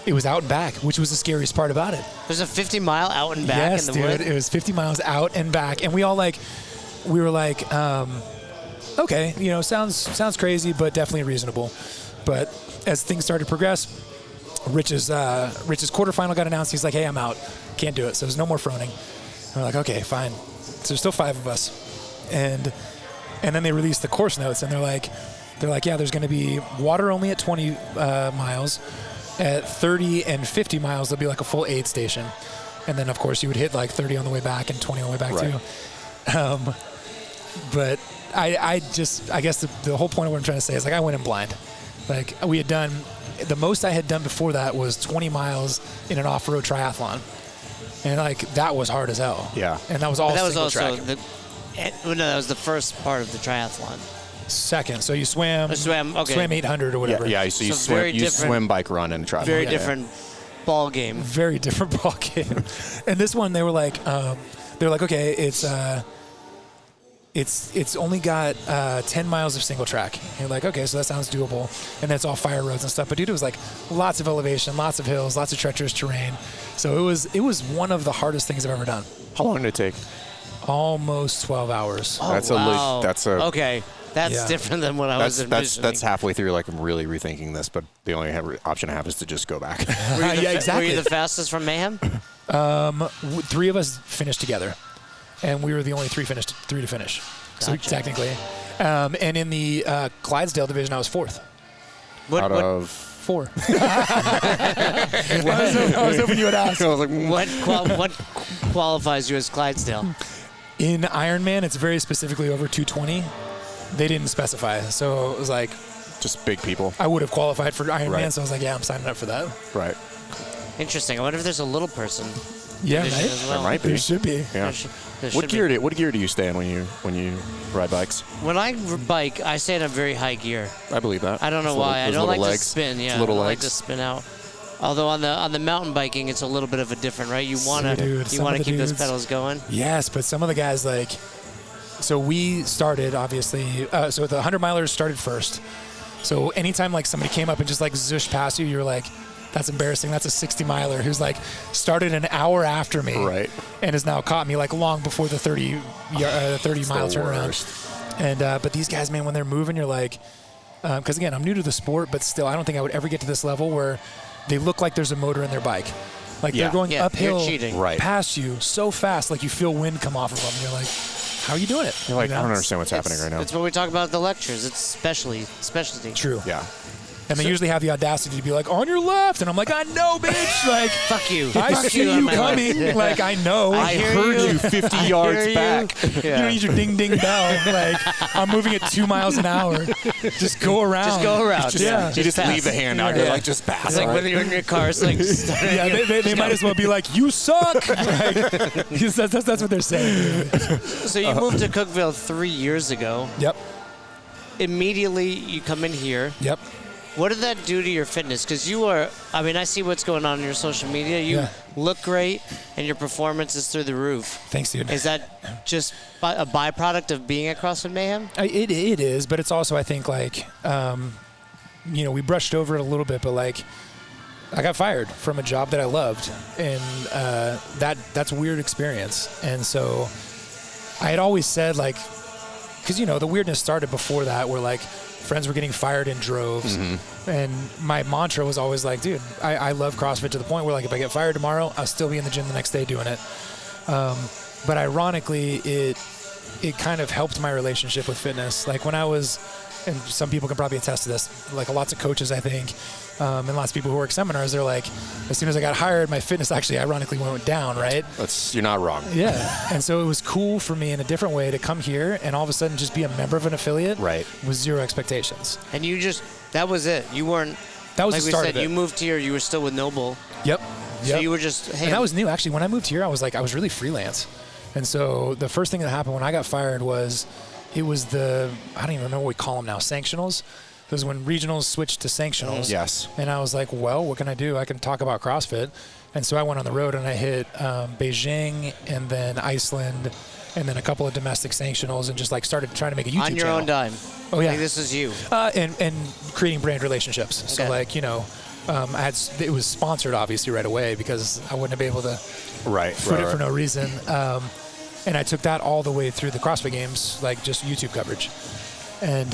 It was out and back, which was the scariest part about it. There's a 50-mile out and back Yes, in the dude. wood? It was 50 miles out and back. And we were like, okay, sounds crazy, but definitely reasonable. But as things started to progress, Rich's quarterfinal got announced. He's like, hey, I'm out. Can't do it. So there's no more froning. And we're like, okay, fine. So there's still 5 of us. And then they released the course notes, and they're like, yeah, there's going to be water only at 20 miles. At 30 and 50 miles, there'll be like a full aid station. And then, of course, you would hit like 30 on the way back and 20 on the way back, too. But I guess the whole point of what I'm trying to say is, like, I went in blind. Like, we had done, the most I had done before that was 20 miles in an off-road triathlon. And, like, that was hard as hell. Yeah. And that was all That was single also track. that was the first part of the triathlon. Second. So you swam, swam 800 or whatever. Yeah, so you So very swim, bike, run, and triathlon. Very different ball game. Very different ball game. And this one, they were like, okay, it's only got 10 miles of single track. And you're like, okay, so that sounds doable. And that's all fire roads and stuff. But dude, it was like lots of elevation, lots of hills, lots of treacherous terrain. So it was one of the hardest things I've ever done. How long did it take? Almost 12 hours. Oh, okay. That's different than what I was envisioning. That's halfway through. Like, I'm really rethinking this, but the only option I have is to just go back. Exactly. Were you the fastest from Mayhem? 3 of us finished together, and we were the only 3 to finish. So Gotcha. technically, and in the Clydesdale division, I was 4th. Out of 4. I was hoping you would ask. I was like, What qualifies you as Clydesdale? In Ironman, it's very specifically over 220. They didn't specify, so it was like just big people. I would have qualified for Ironman, Right. so I was like, yeah, I'm signing up for that. Right. Interesting. I wonder if there's a little person. Yeah, division right? as well. There might be. There should be. Yeah. There What should gear be. do you stay in when you ride bikes? When I bike, I stay in a very high gear. I believe that. I don't know Those why. I those don't little like legs. to spin. Yeah, Those little I don't legs. like to spin out. Although on the mountain biking, it's a little bit of a different, right? You want Dude, to some of the keep those dudes- pedals going. Yes, but some of the guys so we started obviously. So the 100 milers started first. So anytime like somebody came up and just like zoosh past you, you're like, that's embarrassing. That's a 60 miler who's like started an hour after me, Right. and has now caught me like long before the 30 mile turnaround. And but these guys, man, when they're moving, you're like, because again, I'm new to the sport, but still, I don't think I would ever get to this level where they look like there's a motor in their bike. Like they're going Yeah, uphill you're cheating. Right. past you so fast, like you feel wind come off of them. And you're like, how are you doing it? You're like, You I know? don't understand what's happening right now. It's what we talk about at the lectures. It's specialty. True. Yeah. And they usually have the audacity to be like, on your left. And I'm like, I know, bitch. Like, Fuck you. I Fuck see on you my left. coming. Like, I know. I heard you 50 I yards hear you. back. You don't need your ding ding bell. Like, I'm moving at 2 miles an hour. Just go around. Just go around. Yeah. You just pass. leave the hand out. Yeah. You're like, just pass. It's like All right. when you're in your car, it's like, Yeah, they might as well be like, you suck. Like, because that's what they're saying. So you moved to Cookville 3 years ago. Yep. Immediately, you come in here. Yep. What did that do to your fitness? Because I see what's going on your social media. You Yeah. look great, and your performance is through the roof. Thanks, dude. Is that just a byproduct of being at CrossFit Mayhem? It is, but it's also, I think, like, we brushed over it a little bit, but like, I got fired from a job that I loved, and that's a weird experience. And so I had always said, like, because, the weirdness started before that, where like friends were getting fired in droves. Mm-hmm. And my mantra was always like, dude, I love CrossFit to the point where like, if I get fired tomorrow, I'll still be in the gym the next day doing it. But ironically, it kind of helped my relationship with fitness. Like when I was, and some people can probably attest to this, like lots of coaches, I think, and lots of people who work seminars, they're like, as soon as I got hired, my fitness actually ironically went down, right? You're not wrong. Yeah. And so it was cool for me in a different way to come here and all of a sudden just be a member of an affiliate Right. with zero expectations. And that was it. You weren't, That was like the we start said, of it. you moved here, you were still with Noble. Yep. So you were just, hey. And that was new. Actually, when I moved here, I was really freelance. And so the first thing that happened when I got fired was, it was I don't even know what we call them now, sanctionals. It was when regionals switched to sanctionals. Yes. And I was like, well, what can I do? I can talk about CrossFit. And so I went on the road and I hit Beijing and then Iceland and then a couple of domestic sanctionals and just like started trying to make a YouTube channel. On your own dime. Oh, yeah. Like, this is you. And creating brand relationships. So, Okay. like, it was sponsored, obviously, right away because I wouldn't have been able to foot it for no reason. And I took that all the way through the CrossFit Games, like just YouTube coverage. And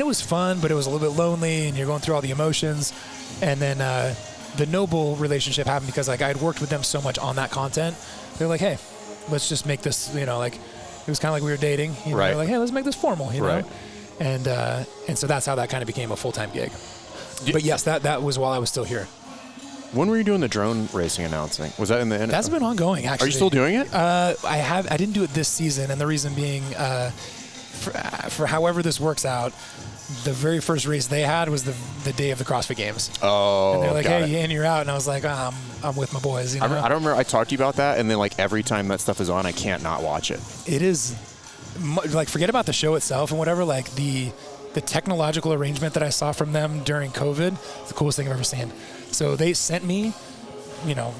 it was fun, but it was a little bit lonely, and you're going through all the emotions. And then the Noble relationship happened because like I had worked with them so much on that content. They're like, hey, let's just make this, like it was kind of like we were dating. Right. They're like, hey, let's make this formal, Right. And so that's how that kind of became a full-time gig. But yes, that was while I was still here. When were you doing the drone racing announcing? Was that in the end? That's been ongoing, actually. Are you still doing it? I didn't do it this season, and the reason being, for however this works out, the very first race they had was the day of the CrossFit Games. Oh, and they're like, got hey, it. and you're out, and I was like, I'm with my boys. I don't remember. I talked to you about that, and then like every time that stuff is on, I can't not watch it. It is like, forget about the show itself and whatever. Like the technological arrangement that I saw from them during COVID, the coolest thing I've ever seen. So they sent me,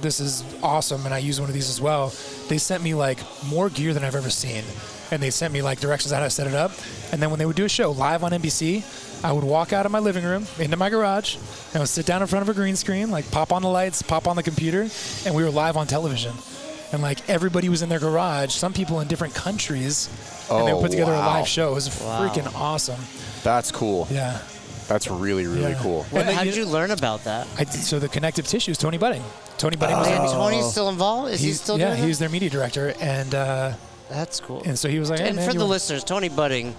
this is awesome, and I use one of these as well. They sent me like more gear than I've ever seen, and they sent me like directions on how to set it up. And then when they would do a show live on NBC, I would walk out of my living room into my garage, and I would sit down in front of a green screen, like pop on the lights, pop on the computer, and we were live on television. And like everybody was in their garage, some people in different countries, and they would put together a live show. It was freaking awesome. That's cool. Yeah. That's really, really cool. How did you learn about that? So the connective tissue is Tony Budding. Tony Budding was in Tony's still involved? Is he still doing he that? was their media director, and That's cool. and so he was like, hey, And man, for you the want- listeners, Tony Budding,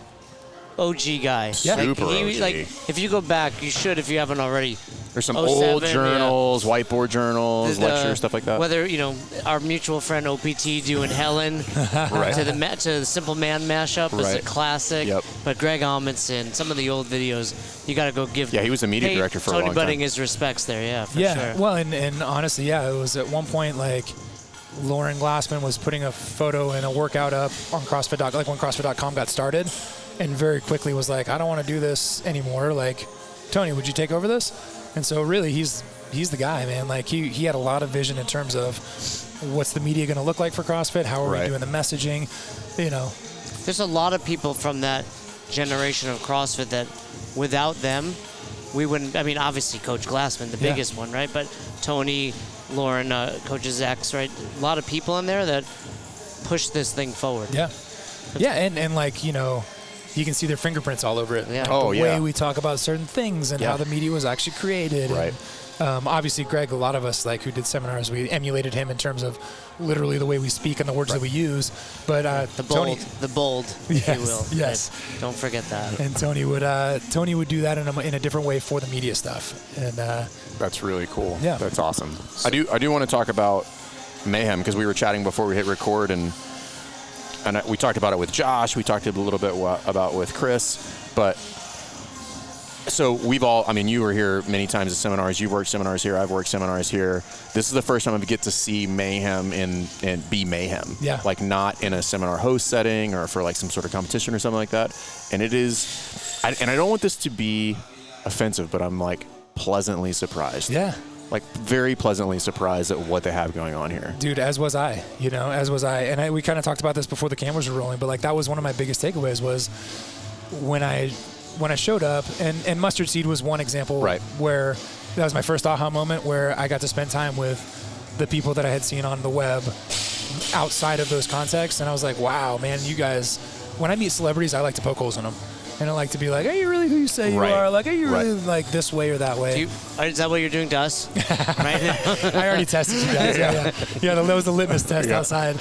OG guy. Yeah. Super OG. Like, if you go back, you should if you haven't already. There's some 07, old journals, whiteboard journals, The- lectures, stuff like that. Whether our mutual friend OPT doing Helen Right. to the Simple Man mashup is a Right. classic. Yep. But Greg Amundsen, some of the old videos, you got to go give. Yeah, he was the media director for a Tony long Budding time. his respects there. Yeah, for sure. Well, and honestly, it was at one point like Lauren Glassman was putting a photo and a workout up on CrossFit.com, like when CrossFit.com got started, and very quickly was like, I don't want to do this anymore. Like, Tony, would you take over this? And so really, he's the guy, man. Like he had a lot of vision in terms of what's the media going to look like for CrossFit? How are we doing the messaging? There's a lot of people from that generation of CrossFit that without them, we wouldn't. I mean, obviously Coach Glassman, the biggest one, right? But Tony, Lauren, Coach's ex, right? A lot of people in there that push this thing forward. Yeah. Yeah, and like, you can see their fingerprints all over it. Yeah. The way we talk about certain things and how the media was actually created. Right. And, obviously, Greg, a lot of us like who did seminars, we emulated him in terms of literally the way we speak and the words that we use. But Tony, The bold, if you will. Yes. Don't forget that. And Tony would do that in a different way for the media stuff. And That's really cool. Yeah. That's awesome. I do want to talk about Mayhem because we were chatting before we hit record, and we talked about it with Josh. We talked a little bit about with Chris, but so we've all. I mean, you were here many times at seminars. You've worked seminars here. I've worked seminars here. This is the first time I get to see Mayhem and be Mayhem. Yeah. Like not in a seminar host setting or for like some sort of competition or something like that. And it is, and I don't want this to be offensive, but I'm like pleasantly surprised. yeah. Like very pleasantly surprised at what they have going on here. Dude, as was I, as was I. And we kind of talked about this before the cameras were rolling, but like that was one of my biggest takeaways was when I showed up, and Mustard Seed was one example where that was my first aha moment where I got to spend time with the people that I had seen on the web outside of those contexts. And I was like, wow, man, you guys, when I meet celebrities, I like to poke holes in them. And I like to be like, are you really who you say you are? Like, are you really like this way or that way? Is that what you're doing to us right now? I already tested you guys. Yeah, that was the litmus test outside.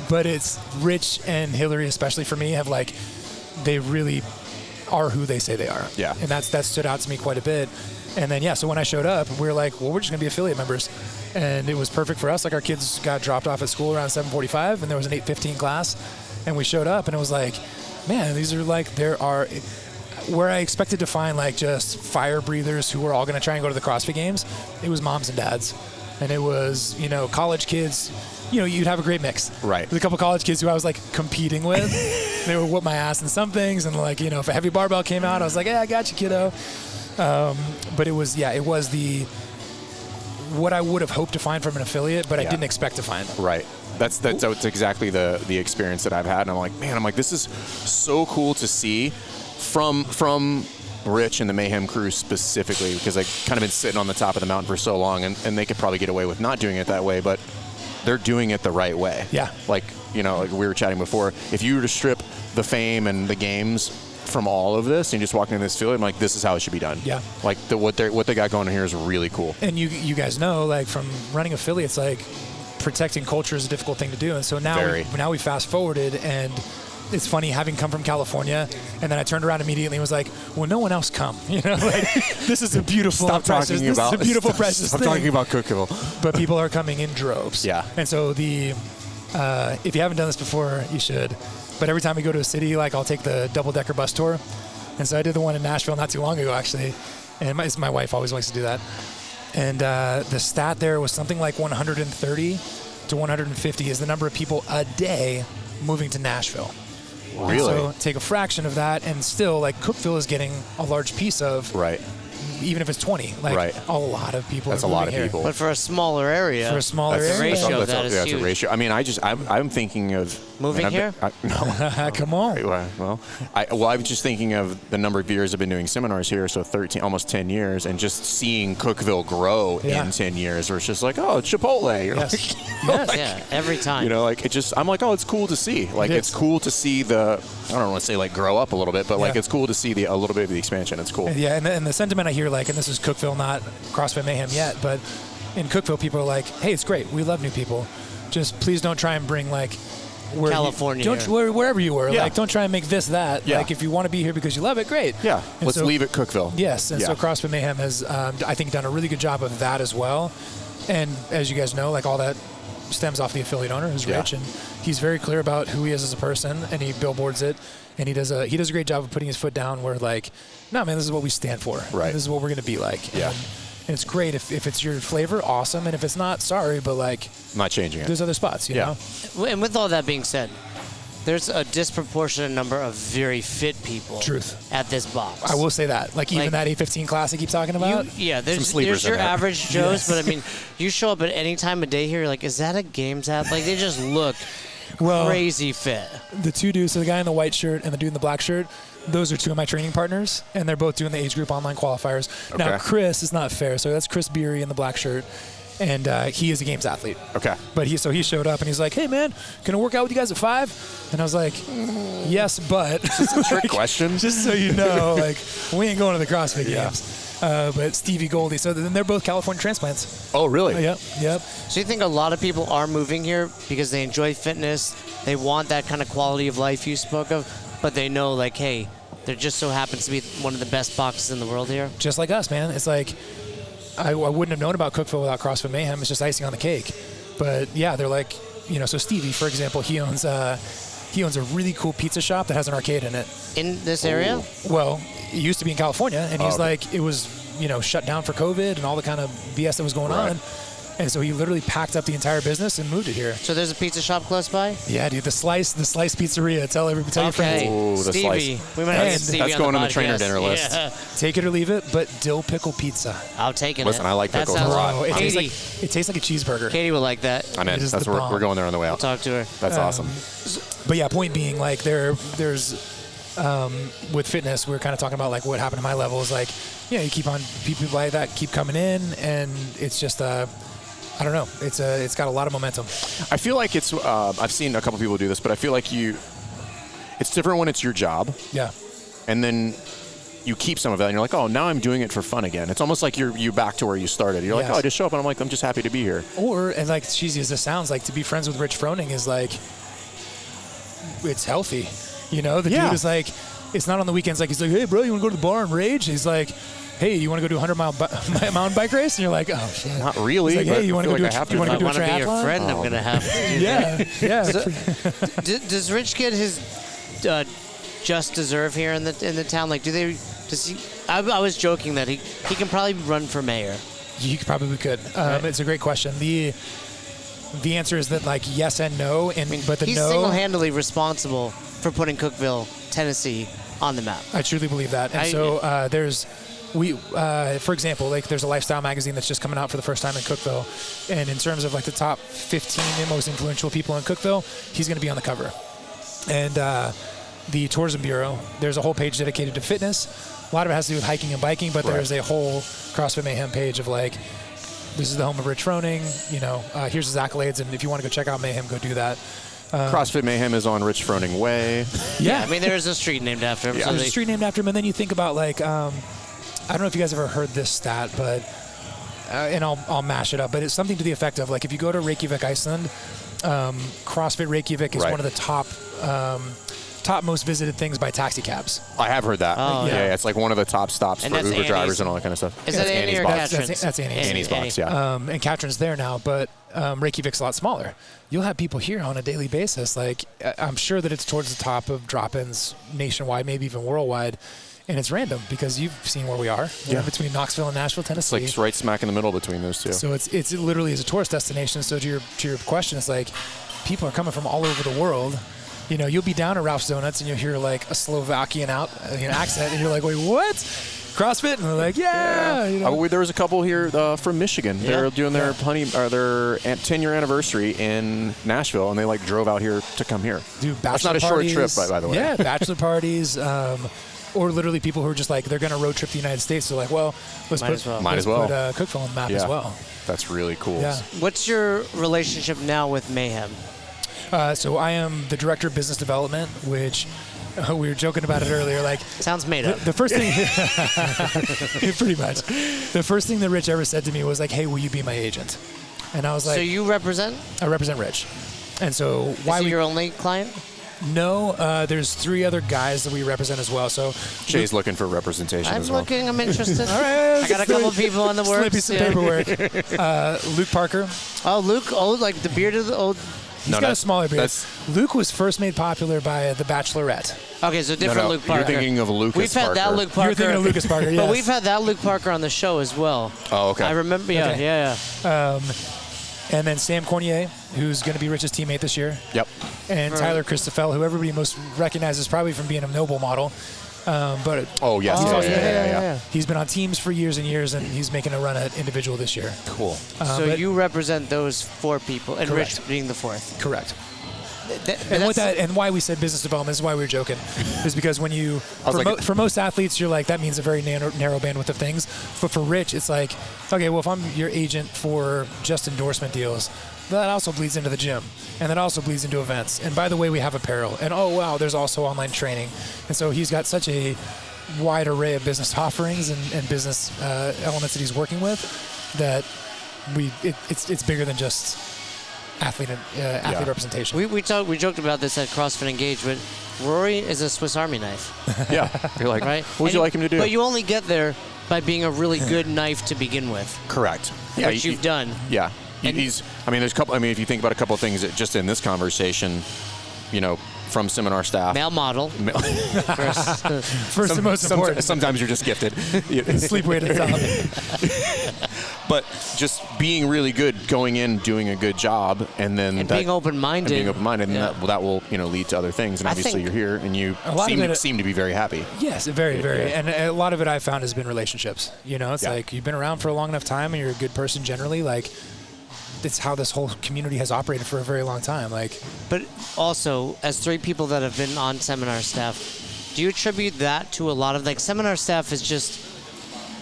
But it's Rich and Hillary, especially for me, have like, they really are who they say they are. Yeah. And that stood out to me quite a bit. And then, so when I showed up, we were like, well, we're just going to be affiliate members. And it was perfect for us. Like our kids got dropped off at school around 7:45 and there was an 8:15 class. And we showed up and it was like, man, these are like, where I expected to find like just fire breathers who were all going to try and go to the CrossFit Games, it was moms and dads. And it was, college kids, you'd have a great mix. Right. There's a couple college kids who I was like competing with. They would whoop my ass in some things. And like, if a heavy barbell came out, I was like, yeah, I got you, kiddo. But it was what I would have hoped to find from an affiliate, but I didn't expect to find. Right. That's exactly the experience that I've had, and I'm like, this is so cool to see from Rich and the Mayhem crew specifically, because I've kind of been sitting on the top of the mountain for so long, and they could probably get away with not doing it that way, but they're doing it the right way. Yeah. Like we were chatting before, if you were to strip the fame and the games from all of this and you just walk into this field, I'm like, this is how it should be done. Yeah. Like what they got going on here is really cool. And you guys know, like, from running affiliates, like, protecting culture is a difficult thing to do. And so now we fast forwarded, and it's funny having come from California, and then I turned around immediately and was like, well, no one else come. Like, this is a beautiful, precious thing. Stop talking about Cookville. But people are coming in droves. Yeah. And so if you haven't done this before, you should. But every time we go to a city, like, I'll take the double-decker bus tour. And so I did the one in Nashville not too long ago, actually. And my wife always likes to do that. And the stat there was something like 130 to 150 is the number of people a day moving to Nashville. Really? And so take a fraction of that, and still, like, Cookville is getting a large piece of, Right. even if it's 20. Like, a lot of people. That's are a lot of moving here. people. But for a smaller area, For a smaller the area. ratio of that That's is a huge. ratio. I mean, I'm thinking of Moving here? No. Come on. Well, I was just thinking of the number of years I've been doing seminars here, so 13, almost 10 years, and just seeing Cookville grow in 10 years, where it's just like, oh, it's Chipotle. You're Yes. like, Yeah, every time. like, I'm like, oh, it's cool to see. Like, It it's is. cool to see I don't want to say, like, grow up a little bit, but, like, it's cool to see a little bit of the expansion. It's cool. Yeah, and the sentiment I hear, like, and this is Cookville, not CrossFit Mayhem yet, but in Cookville, people are like, hey, it's great. We love new people. Just please don't try and bring, like, California wherever you were. Yeah. Like, don't try and make this that. Yeah. Like, if you want to be here because you love it, great. Yeah, And let's so- leave it Cookville. Yes, and Yeah. so CrossFit Mayhem has, I think, done a really good job of that as well. And as you guys know, like, all that stems off the affiliate owner, who's Yeah. Rich, and he's very clear about who he is as a person, and he billboards it, and he does a great job of putting his foot down where, like, no, man, this is what we stand for. Right. This is what we're going to be like. Yeah. And it's great if it's your flavor, awesome, and if it's not, sorry, but, like, I'm not changing it. there's other spots, you Yeah. know? And with all that being said, there's a disproportionate number of very fit people Truth. at this box. I will say that. Like, even Like, that 815 class I keep talking about. There's sleepers your in there. average Joes, Yes. but I mean, you show up at any time of day here, you're like, is that a games app? Like, they just look Well, crazy fit. the two dudes, so the guy in the white shirt and the dude in the black shirt, those are two of my training partners, and they're both doing the age group online qualifiers. Now, Okay. Chris is not fair, so that's Chris Beery in the black shirt, and he is a games athlete. Okay. But he showed up and he's like, hey man, can I work out with you guys at 5? And I was like, yes, but Trick question. just so you know, like, we ain't going to the CrossFit games. But Stevie Goldie, so then they're both California transplants. Oh, really? Yep. So you think a lot of people are moving here because they enjoy fitness, they want that kind of quality of life you spoke of, but they know, like, hey, there just so happens to be one of the best boxes in the world here? Just like us, man. It's like, I wouldn't have known about Cookville without CrossFit Mayhem. It's just icing on the cake. But yeah, they're like, so Stevie, for example, he owns a really cool pizza shop that has an arcade in it. In this area? Well, it used to be in California, and he's okay. like, it was, shut down for COVID and all the kind of BS that was going Right. on. And so he literally packed up the entire business and moved it here. So there's a pizza shop close by? Yeah, dude, the slice pizzeria. Tell your friends. Ooh, the Stevie. slice. We might have And Stevie that's on going the on the trainer podcast. dinner list. Yeah. Take it or leave it, but dill pickle pizza. I'll take it. Listen, I like that pickles a sounds lot. Oh, it Katie, tastes like a cheeseburger. Katie will like that. I'm in. It is That's the where bomb. we're going there on the way out. Talk to her. That's awesome. But yeah, point being, like, there's with fitness, we were kind of talking about, like, what happened to my level is, like, you keep on, people like that keep coming in, and it's just I don't know, it's got a lot of momentum. I feel like it's. I've seen a couple people do this, but I feel like it's different when it's your job, Yeah. and then you keep some of that, and you're like, oh, now I'm doing it for fun again. It's almost like you back to where you started. You're like, Yes. oh, I just show up, and I'm like, I'm just happy to be here. Or, and like, cheesy as this sounds, like, to be friends with Rich Froning is like, it's healthy. The Yeah. dude is like, it's not on the weekends. Like, he's like, hey, bro, you want to go to the bar and rage? He's like, hey, you want to go do a 100-mile mountain bike race? And you're like, oh shit. Not really. He's like, but hey, you I want feel to go like do? I have You want to If I do a want to be your triathlon? friend, I'm going to have to do that. Yeah. Does Rich get his just deserve here in the town? Like, does he? I was joking that he can probably run for mayor. You probably could. It's a great question. The answer is that, like, yes and no, but the He's no. single-handedly responsible for putting Cookville, Tennessee, on the map. I truly believe that. And so there's for example, like there's a lifestyle magazine that's just coming out for the first time in Cookeville, and in terms of like the top 15 most influential people in Cookeville, he's going to be on the cover. And the Tourism Bureau, there's a whole page dedicated to fitness. A lot of it has to do with hiking and biking, but there's a whole CrossFit Mayhem page of like, this is the home of Rich Froning, here's his accolades, and if you want to go check out Mayhem, go do that. CrossFit Mayhem is on Rich Froning Way. Yeah, I mean, there is a street named after him. Yeah. So there's a street named after him, and then you think about like, I don't know if you guys ever heard this stat, but, and I'll mash it up, but it's something to the effect of like, if you go to Reykjavik, Iceland, CrossFit Reykjavik is one of the top most visited things by taxi cabs. I have heard that. Oh, yeah, it's like one of the top stops and for that's Uber Annie's. drivers and all that kind of stuff. Is that Annie or Katrin's? Katrin's? That's Annie's. Annie's box, yeah. And Katrin's there now, but Reykjavik's a lot smaller. You'll have people here on a daily basis. Like, I'm sure that it's towards the top of drop-ins nationwide, maybe even worldwide. And it's random because you've seen where we are. We're between Knoxville and Nashville, Tennessee. It's like right smack in the middle between those two. So it literally is a tourist destination. So to your question, it's like people are coming from all over the world. You'll be down at Ralph's Donuts and you'll hear like a Slovakian accent, and you're like, wait, what? CrossFit? And they're like, yeah. There was a couple here from Michigan. They're doing their 10-year anniversary in Nashville, and they like drove out here to come here. Dude, that's not a short trip, by the way. Yeah, bachelor parties. Or literally people who are just like, they're going to road trip the United States. They're like, well, let's put Cookeville on the map as well. That's really cool. Yeah. What's your relationship now with Mayhem? So I am the director of business development, which we were joking about it earlier. Like, sounds made up. The first thing, pretty much, the first thing that Rich ever said to me was like, "Hey, will you be my agent?" And I was like, "So you represent?" I represent Rich. And so why? Is he your only client? No, there's 3 other guys that we represent as well. So Jay's looking for representation as well. I'm interested. All right, I got a couple people on the works. Slip me some paperwork. Luke Parker. Oh, Luke, like the bearded old. He's got a smaller beard. Luke was first made popular by The Bachelorette. Okay, so different Luke Parker. You're thinking of Lucas Parker. We've had that Luke Parker. You're thinking of Lucas Parker, yes. But we've had that Luke Parker on the show as well. Oh, okay. I remember, yeah. And then Sam Cornier, who's going to be Rich's teammate this year. Yep. And Tyler Christoffel, who everybody most recognizes probably from being a Noble model. Yeah. He's been on teams for years and years, and he's making a run at individual this year. Cool. So you represent those 4 people, and Correct. Rich being the 4th. Correct. And why we said business development, this is why we were joking, is because when you, for most athletes, you're like, that means a very narrow bandwidth of things. But for Rich, it's like, okay, well, if I'm your agent for just endorsement deals, that also bleeds into the gym, and that also bleeds into events. And by the way, we have apparel, and oh wow, there's also online training. And so he's got such a wide array of business offerings and business elements that he's working with that it's bigger than just athlete representation. We joked about this at CrossFit Engage, but Rory is a Swiss Army knife. Yeah. You're like, right? What would you like him to do? But you only get there by being a really good knife to begin with. Correct. Yeah, which you've done. Yeah. There's a couple. If you think about a couple of things that just in this conversation, from seminar staff. Male model. First and most important. Sometimes you're just gifted. Sleep weight at the top. But just being really good, going in, doing a good job, and then being open-minded. And that will lead to other things. And obviously you're here, and you seem to be very happy. Yes, very, very. And a lot of it I've found has been relationships. It's like you've been around for a long enough time, and you're a good person generally. Like, it's how this whole community has operated for a very long time. But also, as 3 people that have been on seminar staff, do you attribute that to a lot of seminar staff is just,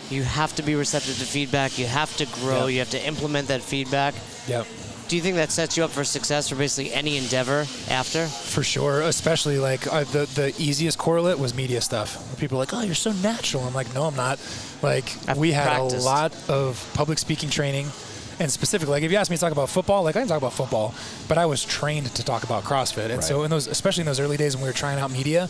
you have to be receptive to feedback, you have to grow, you have to implement that feedback. Yep. Do you think that sets you up for success for basically any endeavor after? For sure, especially the easiest correlate was media stuff. People are like, oh, you're so natural. I'm like, no, I'm not. We had a lot of public speaking training. And specifically, if you ask me to talk about football, I can talk about football, but I was trained to talk about CrossFit. And so especially in those early days when we were trying out media,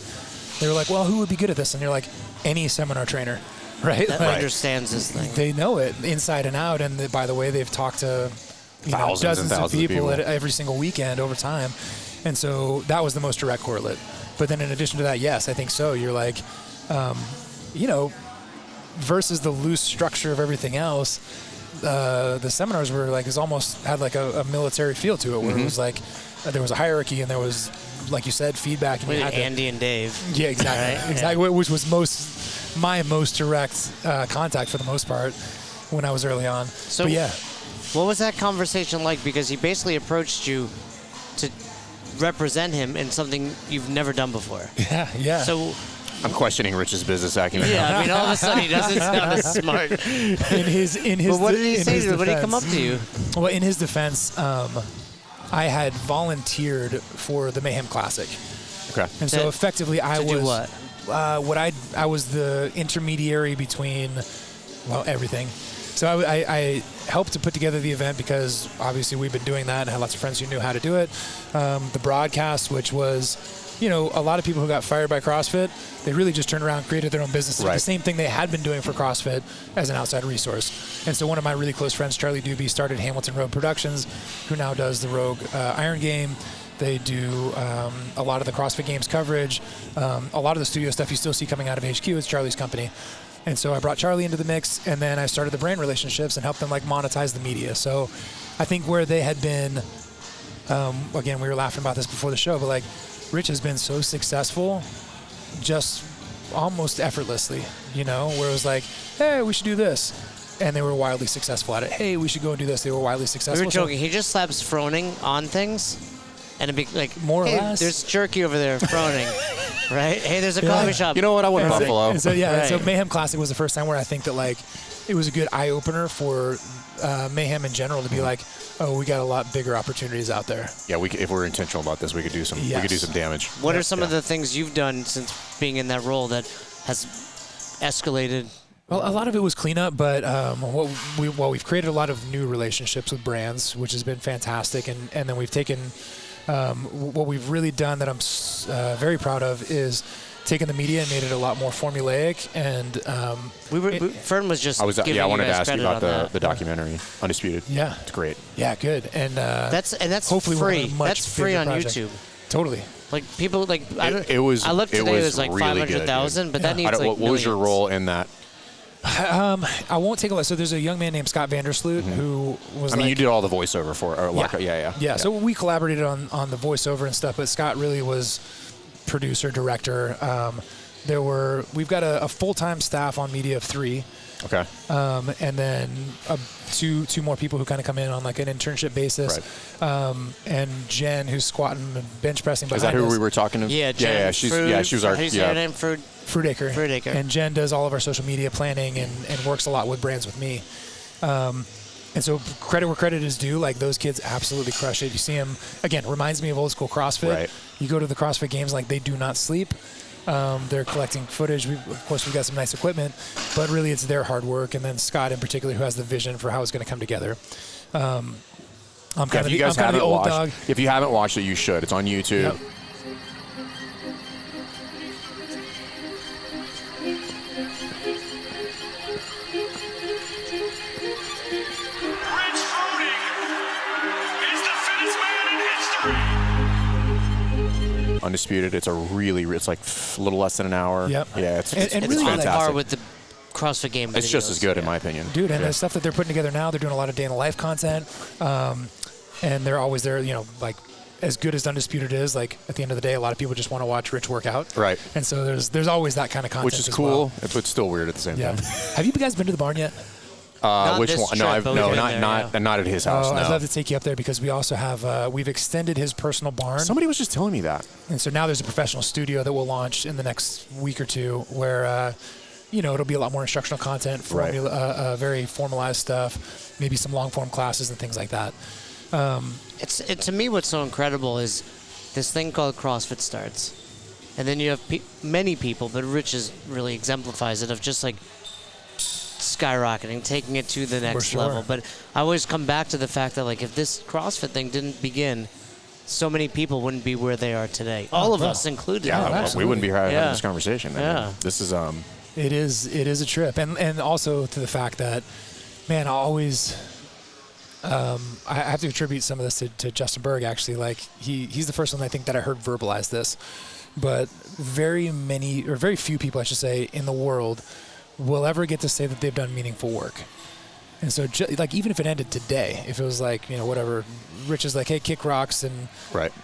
they were like, well, who would be good at this? And you're like, any seminar trainer, right? That understands this thing. They know it inside and out. And by the way, they've talked to dozens of people at every single weekend over time. And so that was the most direct correlate. But then in addition to that, yes, I think so. You're like, versus the loose structure of everything else, the seminars were it almost had a military feel to it, where it was there was a hierarchy, and there was, like you said, feedback. And Andy and Dave. Yeah, exactly. Right? Exactly. Yeah. Which was most my most direct contact for the most part when I was early on. So but yeah. What was that conversation like? Because he basically approached you to represent him in something you've never done before. Yeah. So I'm questioning Rich's business acumen. yeah, I mean, all of a sudden he doesn't sound as smart. in his But what did he say? defense, What did he come up to you? Well, in his defense, I had volunteered for the Mayhem Classic. Okay. And so effectively I was do what? I was the intermediary between, well, everything. So I helped to put together the event because obviously we've been doing that and had lots of friends who knew how to do it. The broadcast, which was, a lot of people who got fired by CrossFit, they really just turned around and created their own business. Right. The same thing they had been doing for CrossFit as an outside resource. And so one of my really close friends, Charlie Doobie, started Hamilton Road Productions, who now does the Rogue Iron Game. They do a lot of the CrossFit Games coverage. A lot of the studio stuff you still see coming out of HQ is Charlie's company. And so I brought Charlie into the mix, and then I started the brand relationships and helped them monetize the media. So I think where they had been, again, we were laughing about this before the show, but Rich has been so successful just almost effortlessly, where it was hey, we should do this. And they were wildly successful at it. Hey, we should go and do this. They were wildly successful. We were joking. He just slaps froning on things. And it'd be more or hey, less. There's jerky over there, froning, right? Hey, there's a coffee shop. You know what? I went Buffalo. And so Right. so Mayhem Classic was the first time where I think that it was a good eye opener for Mayhem in general to be oh, we got a lot bigger opportunities out there. Yeah, if we're intentional about this, we could do some. Yes. We could do some damage. What are some of the things you've done since being in that role that has escalated? Well, a lot of it was cleanup, but we've created a lot of new relationships with brands, which has been fantastic, and then we've taken. What we've really done that I'm very proud of is taken the media and made it a lot more formulaic. And Fern was just. I wanted to ask you about the that. documentary, Undisputed. Yeah, it's great. Yeah, good. And that's hopefully free. That's free on project. YouTube. Totally. People it was. I looked today. It was really 500,000, but that needs what was your role in that? I won't take a look. So there's a young man named Scott Vandersloot who was. You did all the voiceover for it. Yeah. So we collaborated on the voiceover and stuff, but Scott really was producer, director. We've got a full-time staff on media of 3. Okay. And then two more people who kind of come in on an internship basis. Right. And Jen, who's squatting and bench pressing behind us. Is that who we were talking to? Yeah, Jen. Yeah. She was our. How's her name? Fruitacre. And Jen does all of our social media planning and works a lot with brands with me. And so credit where credit is due. Those kids absolutely crush it. You see them, again, reminds me of old school CrossFit. Right. You go to the CrossFit Games, they do not sleep. They're collecting footage. Of course, we've got some nice equipment, but really it's their hard work. And then Scott in particular, who has the vision for how it's going to come together. I'm kind of the old dog. If you haven't watched it, you should. It's on YouTube. Yep. Undisputed. It's it's a little less than an hour. Yep. Yeah, it's really on fantastic. par with the CrossFit Game videos. It's just as good in my opinion. Dude, and the stuff that they're putting together now, they're doing a lot of day in the life content, and they're always there. As good as Undisputed is, at the end of the day, a lot of people just want to watch Rich work out. Right. And so there's always that kind of content, which is as cool, well. but still weird at the same time. Have you guys been to the barn yet? Which this one? trip, but Not at his house. Oh, No. I'd love to take you up there because we also have we've extended his personal barn. Somebody was just telling me that. And so now there's a professional studio that we'll launch in the next week or two where, it'll be a lot more instructional content, very formalized stuff, maybe some long-form classes and things like that. To me, what's so incredible is this thing called CrossFit starts. And then you have many people, but Rich really exemplifies it, of just skyrocketing, taking it to the next level. But I always come back to the fact that if this CrossFit thing didn't begin, so many people wouldn't be where they are today. All of us included. Yeah, we wouldn't be having this conversation. Yeah. This is It is a trip, and also to the fact that, man, I always. I have to attribute some of this to Justin Berg, actually. He's the first one I think that I heard verbalize this. But very few people, I should say, in the world will ever get to say that they've done meaningful work. And so, like, even if it ended today, if it was like, you know, whatever, Rich is like, hey, kick rocks, and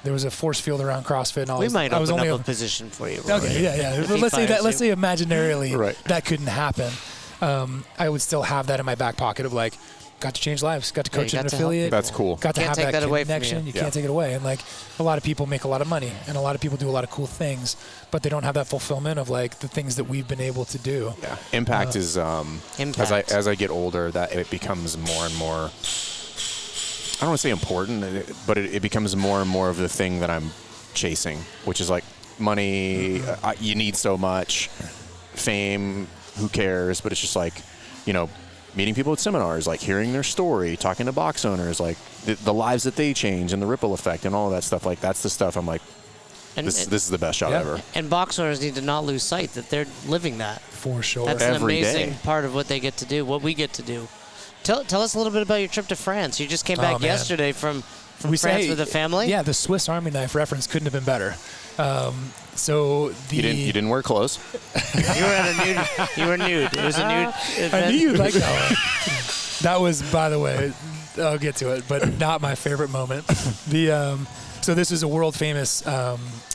there was a force field around CrossFit and all. We might open only up a position for you. Rory. Okay, yeah. But let's say imaginarily that couldn't happen. I would still have that in my back pocket of like, got to change lives, got to coach an affiliate. That's cool. Got to have that connection. You Yeah. can't take it away. And like, a lot of people make a lot of money, and a lot of people do a lot of cool things, but they don't have that fulfillment of like the things that we've been able to do. Yeah. Impact is as I get older, that it becomes more and more. I don't want to say important, but it becomes more and more of the thing that I'm chasing, which is like money. You need so much fame. Who cares? But it's just like, you know, meeting people at seminars, like hearing their story, talking to box owners, like the lives that they change and the ripple effect and all of that stuff. Like, that's the stuff I'm like, this is the best job ever. And box owners need to not lose sight that they're living that. For sure. That's an Every amazing day. part of what they get to do, what we get to do. Tell us a little bit about your trip to France. You just came back yesterday from France with the family? Yeah, the Swiss Army knife reference couldn't have been better. You didn't wear clothes. You were nude. It was a nude event. I knew you'd like that one. That was, by the way, I'll get to it, but not my favorite moment. So this is a world famous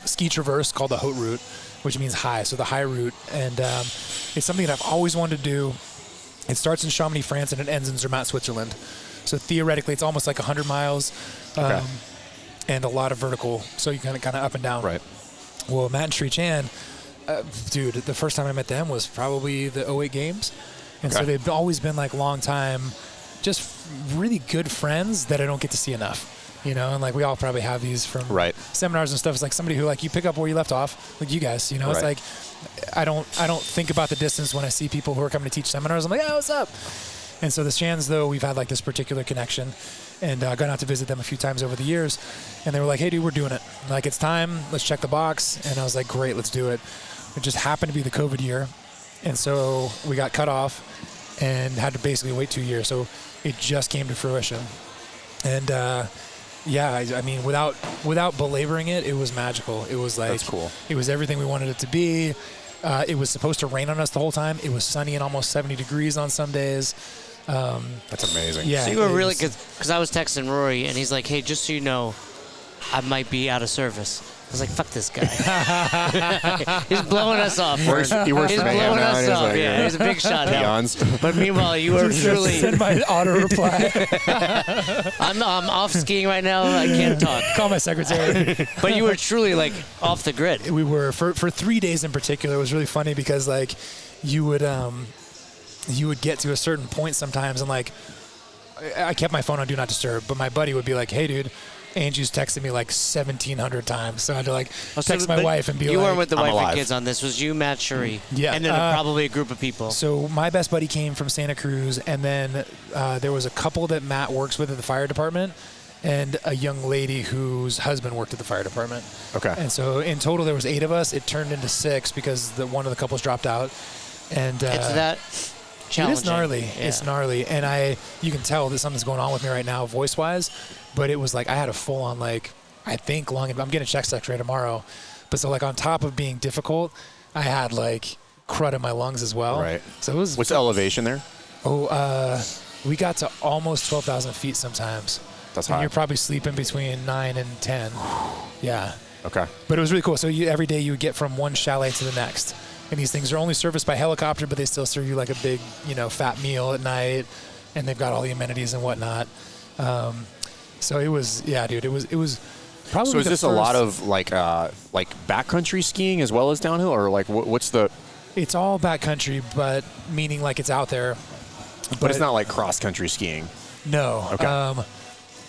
ski traverse called the Haute Route, which means high, so the high route, and it's something that I've always wanted to do. It starts in Chamonix, France, and it ends in Zermatt, Switzerland. So theoretically, it's almost like 100 miles, and a lot of vertical, so you kind of up and down. Right. Well, Matt and Sri Chan, dude, the first time I met them was probably the 08 Games. And so they've always been like long time, just really good friends that I don't get to see enough, you know? And like, we all probably have these from seminars and stuff. It's like somebody who like you pick up where you left off, like you guys, you know, it's like, I don't think about the distance when I see people who are coming to teach seminars. I'm like, oh, what's up? And so the Chans, though, we've had like this particular connection, and gone out to visit them a few times over the years, and they were like, hey, dude, we're doing it. Like, it's time. Let's check the box. And I was like, great, let's do it. It just happened to be the COVID year, and so we got cut off and had to basically wait 2 years. So it just came to fruition. And I mean, without belaboring it, it was magical. It was like, that's cool. It was everything we wanted it to be. It was supposed to rain on us the whole time. It was sunny and almost 70 degrees on some days. That's amazing. Yeah, so you were really good, because I was texting Rory, and he's like, hey, just so you know, I might be out of service. I was like, fuck this guy. He's blowing us off. He works He's for Mayhem blowing now, us and he's off. like, Yeah, he's a big shot now. But meanwhile, you were truly... Send my auto reply. I'm off skiing right now. I can't talk. Call my secretary. But you were truly, like, off the grid. We were, for 3 days in particular, it was really funny because, like, you would get to a certain point sometimes, and, like, I kept my phone on Do Not Disturb, but my buddy would be like, hey, dude, Angie's texted me like 1,700 times. So I had to like text my wife and be like, you weren't with the I'm wife alive. and kids on this. Was you, Matt, Cherie? Yeah. And then probably a group of people. So my best buddy came from Santa Cruz, and then there was a couple that Matt works with at the fire department, and a young lady whose husband worked at the fire department. Okay. And so in total there was 8 of us. It turned into 6 because one of the couples dropped out. And it's that challenging. It is gnarly. Yeah. It's gnarly. And you can tell that something's going on with me right now voice-wise, but it was like I had a full-on, like, I think I'm getting a chest x-ray tomorrow. But so, like, on top of being difficult, I had, like, crud in my lungs as well. Right. So it was... What's the elevation there? We got to almost 12,000 feet sometimes. That's and high. You're probably sleeping between 9 and 10. Yeah. Okay. But it was really cool. So every day you would get from one chalet to the next. And these things are only serviced by helicopter, but they still serve you like a big, fat meal at night. And they've got all the amenities and whatnot. So it was, yeah, dude, it was probably. So is this a lot of like backcountry skiing as well as downhill, or like what's the? It's all backcountry, but meaning like it's out there. But it's not like cross country skiing. No. Okay.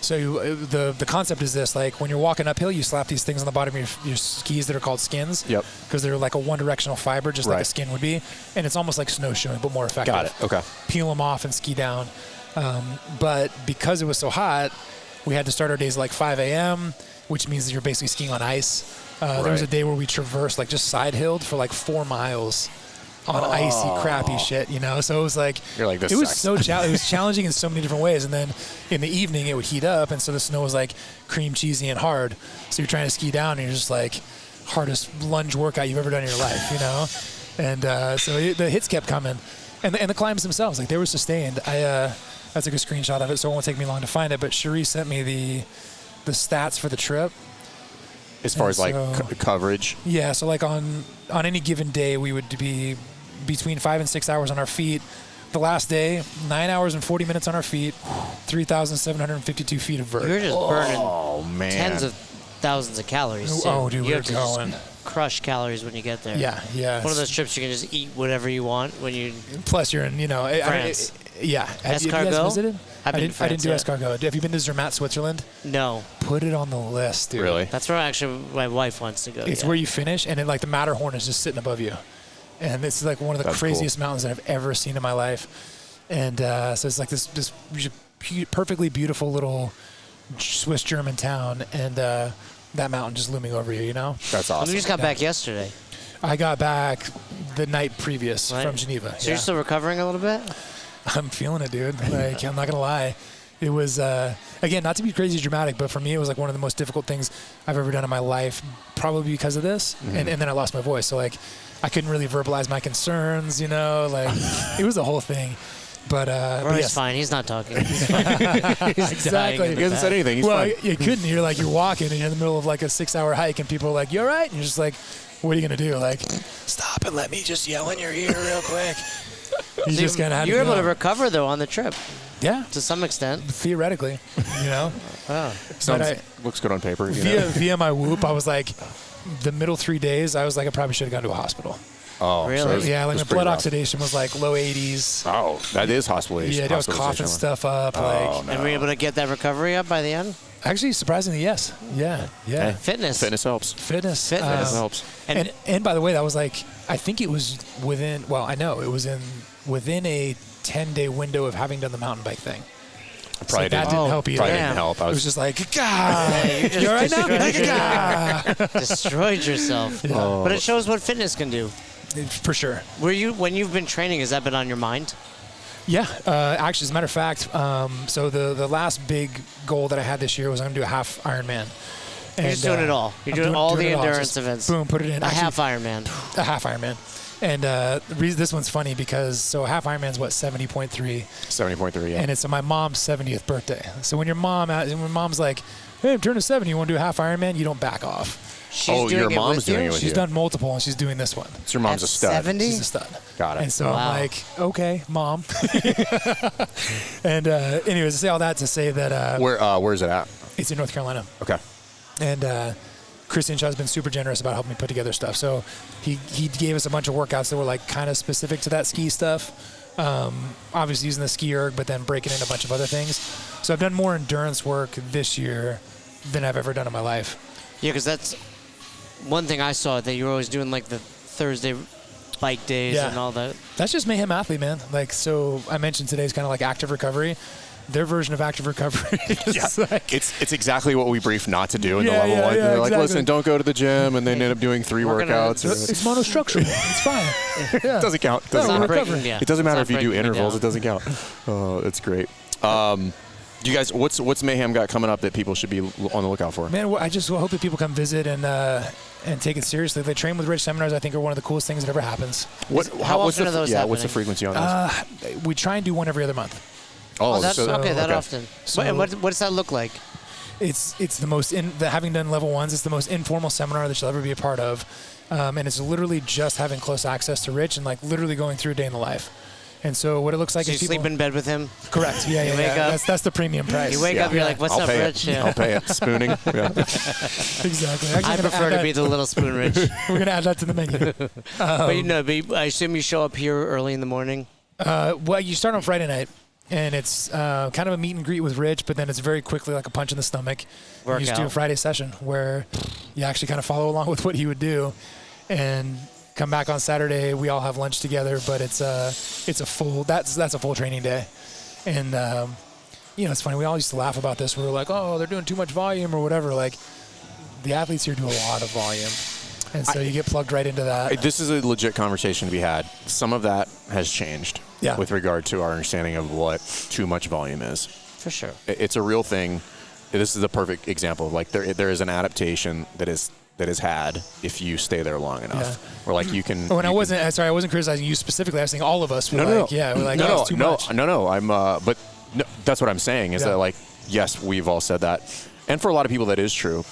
So the concept is this: like when you're walking uphill, you slap these things on the bottom of your skis that are called skins. Yep. Because they're like a one-directional fiber, just like a skin would be, and it's almost like snowshoeing, but more effective. Got it. Okay. Peel them off and ski down. But because it was so hot, we had to start our days at like 5 a.m., which means that you're basically skiing on ice. There was a day where we traversed, like just side-hilled for like 4 miles on icy, crappy shit, So it was like, you're like, this it was sucks. it was challenging in so many different ways. And then in the evening, it would heat up, and so the snow was like cream cheesy and hard. So you're trying to ski down, and you're just like, hardest lunge workout you've ever done in your life, And so the hits kept coming, and the climbs themselves, like they were sustained. I I took a screenshot of it, so it won't take me long to find it. But Cherie sent me the stats for the trip. As far as like coverage? Yeah, so like on any given day, we would be between 5 and 6 hours on our feet. The last day, 9 hours and 40 minutes on our feet, 3,752 feet of vert. You're just burning tens of thousands of calories. Too. Oh, dude, you we're have to going. just crush calories when you get there. Yeah. One of those trips you can just eat whatever you want when you. Plus, you're in, France. Have you guys visited? I didn't do escargot. Have you been to Zermatt, Switzerland? No. Put it on the list, dude. Really? That's where actually my wife wants to go. It's where you finish, and like the Matterhorn is just sitting above you. And this is like one of the craziest mountains that I've ever seen in my life. And so it's like this perfectly beautiful little Swiss German town, and that mountain just looming over you, That's awesome. You just got back yesterday. I got back the night previous from Geneva. So you're still recovering a little bit? I'm feeling it, dude. Like, I'm not going to lie. It was, again, not to be crazy dramatic, but for me, it was like one of the most difficult things I've ever done in my life, probably because of this. Mm-hmm. And then I lost my voice. So, like, I couldn't really verbalize my concerns, like, it was a whole thing. But Rory's fine. He's not talking. He's fine. He's exactly. He hasn't said anything. He's fine. You couldn't. You're walking, and you're in the middle of like a 6-hour hike, and people are like, "You all right?" And you're just like, "What are you gonna do? Like, stop and let me just yell in your ear real quick." You just kind of had to You're go. able to recover though on the trip. Yeah, to some extent. Theoretically, Wow. Looks good on paper. Via my whoop, I was like, the middle 3 days, I was like, I probably should have gone to a hospital. Oh, really? So like my blood oxidation was like low 80s. Oh, that is hospitalization. Yeah, I was coughing stuff up. No. And were you able to get that recovery up by the end? Actually, surprisingly, yes. Yeah. Hey, Fitness helps. Fitness helps. And by the way, that was like, I think it was within within a 10-day window of having done the mountain bike thing. Probably that didn't help either. Probably didn't help. It was just like, you all right now? Destroyed yourself. Yeah. Oh. But it shows what fitness can do. For sure. When you've been training, has that been on your mind? Yeah, actually, as a matter of fact, so the last big goal that I had this year was I'm going to do a half Ironman. You're just doing it all. You're doing all the endurance events. Boom, put it in. A half Ironman. A half Ironman. And this one's funny because a half Ironman's what, 70.3? 70.3, yeah. And it's my mom's 70th birthday. So when mom's like, hey, I'm turning 70, you want to do a half Ironman? You don't back off. Your mom's doing it with you? She's done multiple, and she's doing this one. So your mom's a stud. 70? She's a stud. Got it. And so I'm like, okay, Mom. And anyways, I say all that to say that... where's it at? It's in North Carolina. Okay. And Christian Shaw's been super generous about helping me put together stuff. So he gave us a bunch of workouts that were like kind of specific to that ski stuff. Obviously using the ski erg, but then breaking in a bunch of other things. So I've done more endurance work this year than I've ever done in my life. Yeah, because that's one thing I saw, that you were always doing like the Thursday bike days and all that. That's just Mayhem Athlete, man. Like, so I mentioned today's kind of like active recovery. Their version of active recovery is like... It's exactly what we briefed not to do in the level one. They're like, exactly. listen, don't go to the gym, and they end up doing 3 workouts. It's monostructural. It's fine. It doesn't count. It doesn't matter if you do intervals. It doesn't count. Oh, it's great. You guys, what's Mayhem got coming up that people should be on the lookout for? Man, I just hope that people come visit and take it seriously. The Train with Rich seminars, I think, are one of the coolest things that ever happens. What's the frequency on those? We try and do one every other month. That's okay. That often. So, and what does that look like? It's the most having done level ones. It's the most informal seminar that you'll ever be a part of, and it's literally just having close access to Rich and like literally going through a day in the life. And so what it looks like is you sleep in bed with him? Correct. Yeah. Wake up. That's the premium price. You wake up, you're like, "What's up, Rich?" I'll pay it. Spooning. Yeah. Exactly. I prefer to be the little spoon, Rich. We're gonna add that to the menu. But I assume you show up here early in the morning. Well, you start on Friday night. And it's kind of a meet and greet with Rich, but then it's very quickly like a punch in the stomach. You just do a Friday session where you actually kind of follow along with what he would do, and come back on Saturday. We all have lunch together, but it's a full that's a full training day. And it's funny. We all used to laugh about this. We were like, oh, they're doing too much volume or whatever. Like the athletes here do a lot of volume. And so you get plugged right into that. This is a legit conversation to be had. Some of that has changed with regard to our understanding of what too much volume is. For sure. It's a real thing. This is a perfect example. Like there is an adaptation that is had if you stay there long enough. Or like you can... Oh, and I wasn't criticizing you specifically. I was saying all of us were it's too much. No. I'm, but No, that's what I'm saying is Yeah. that, like, yes, we've all said that. And for a lot of people, that is true.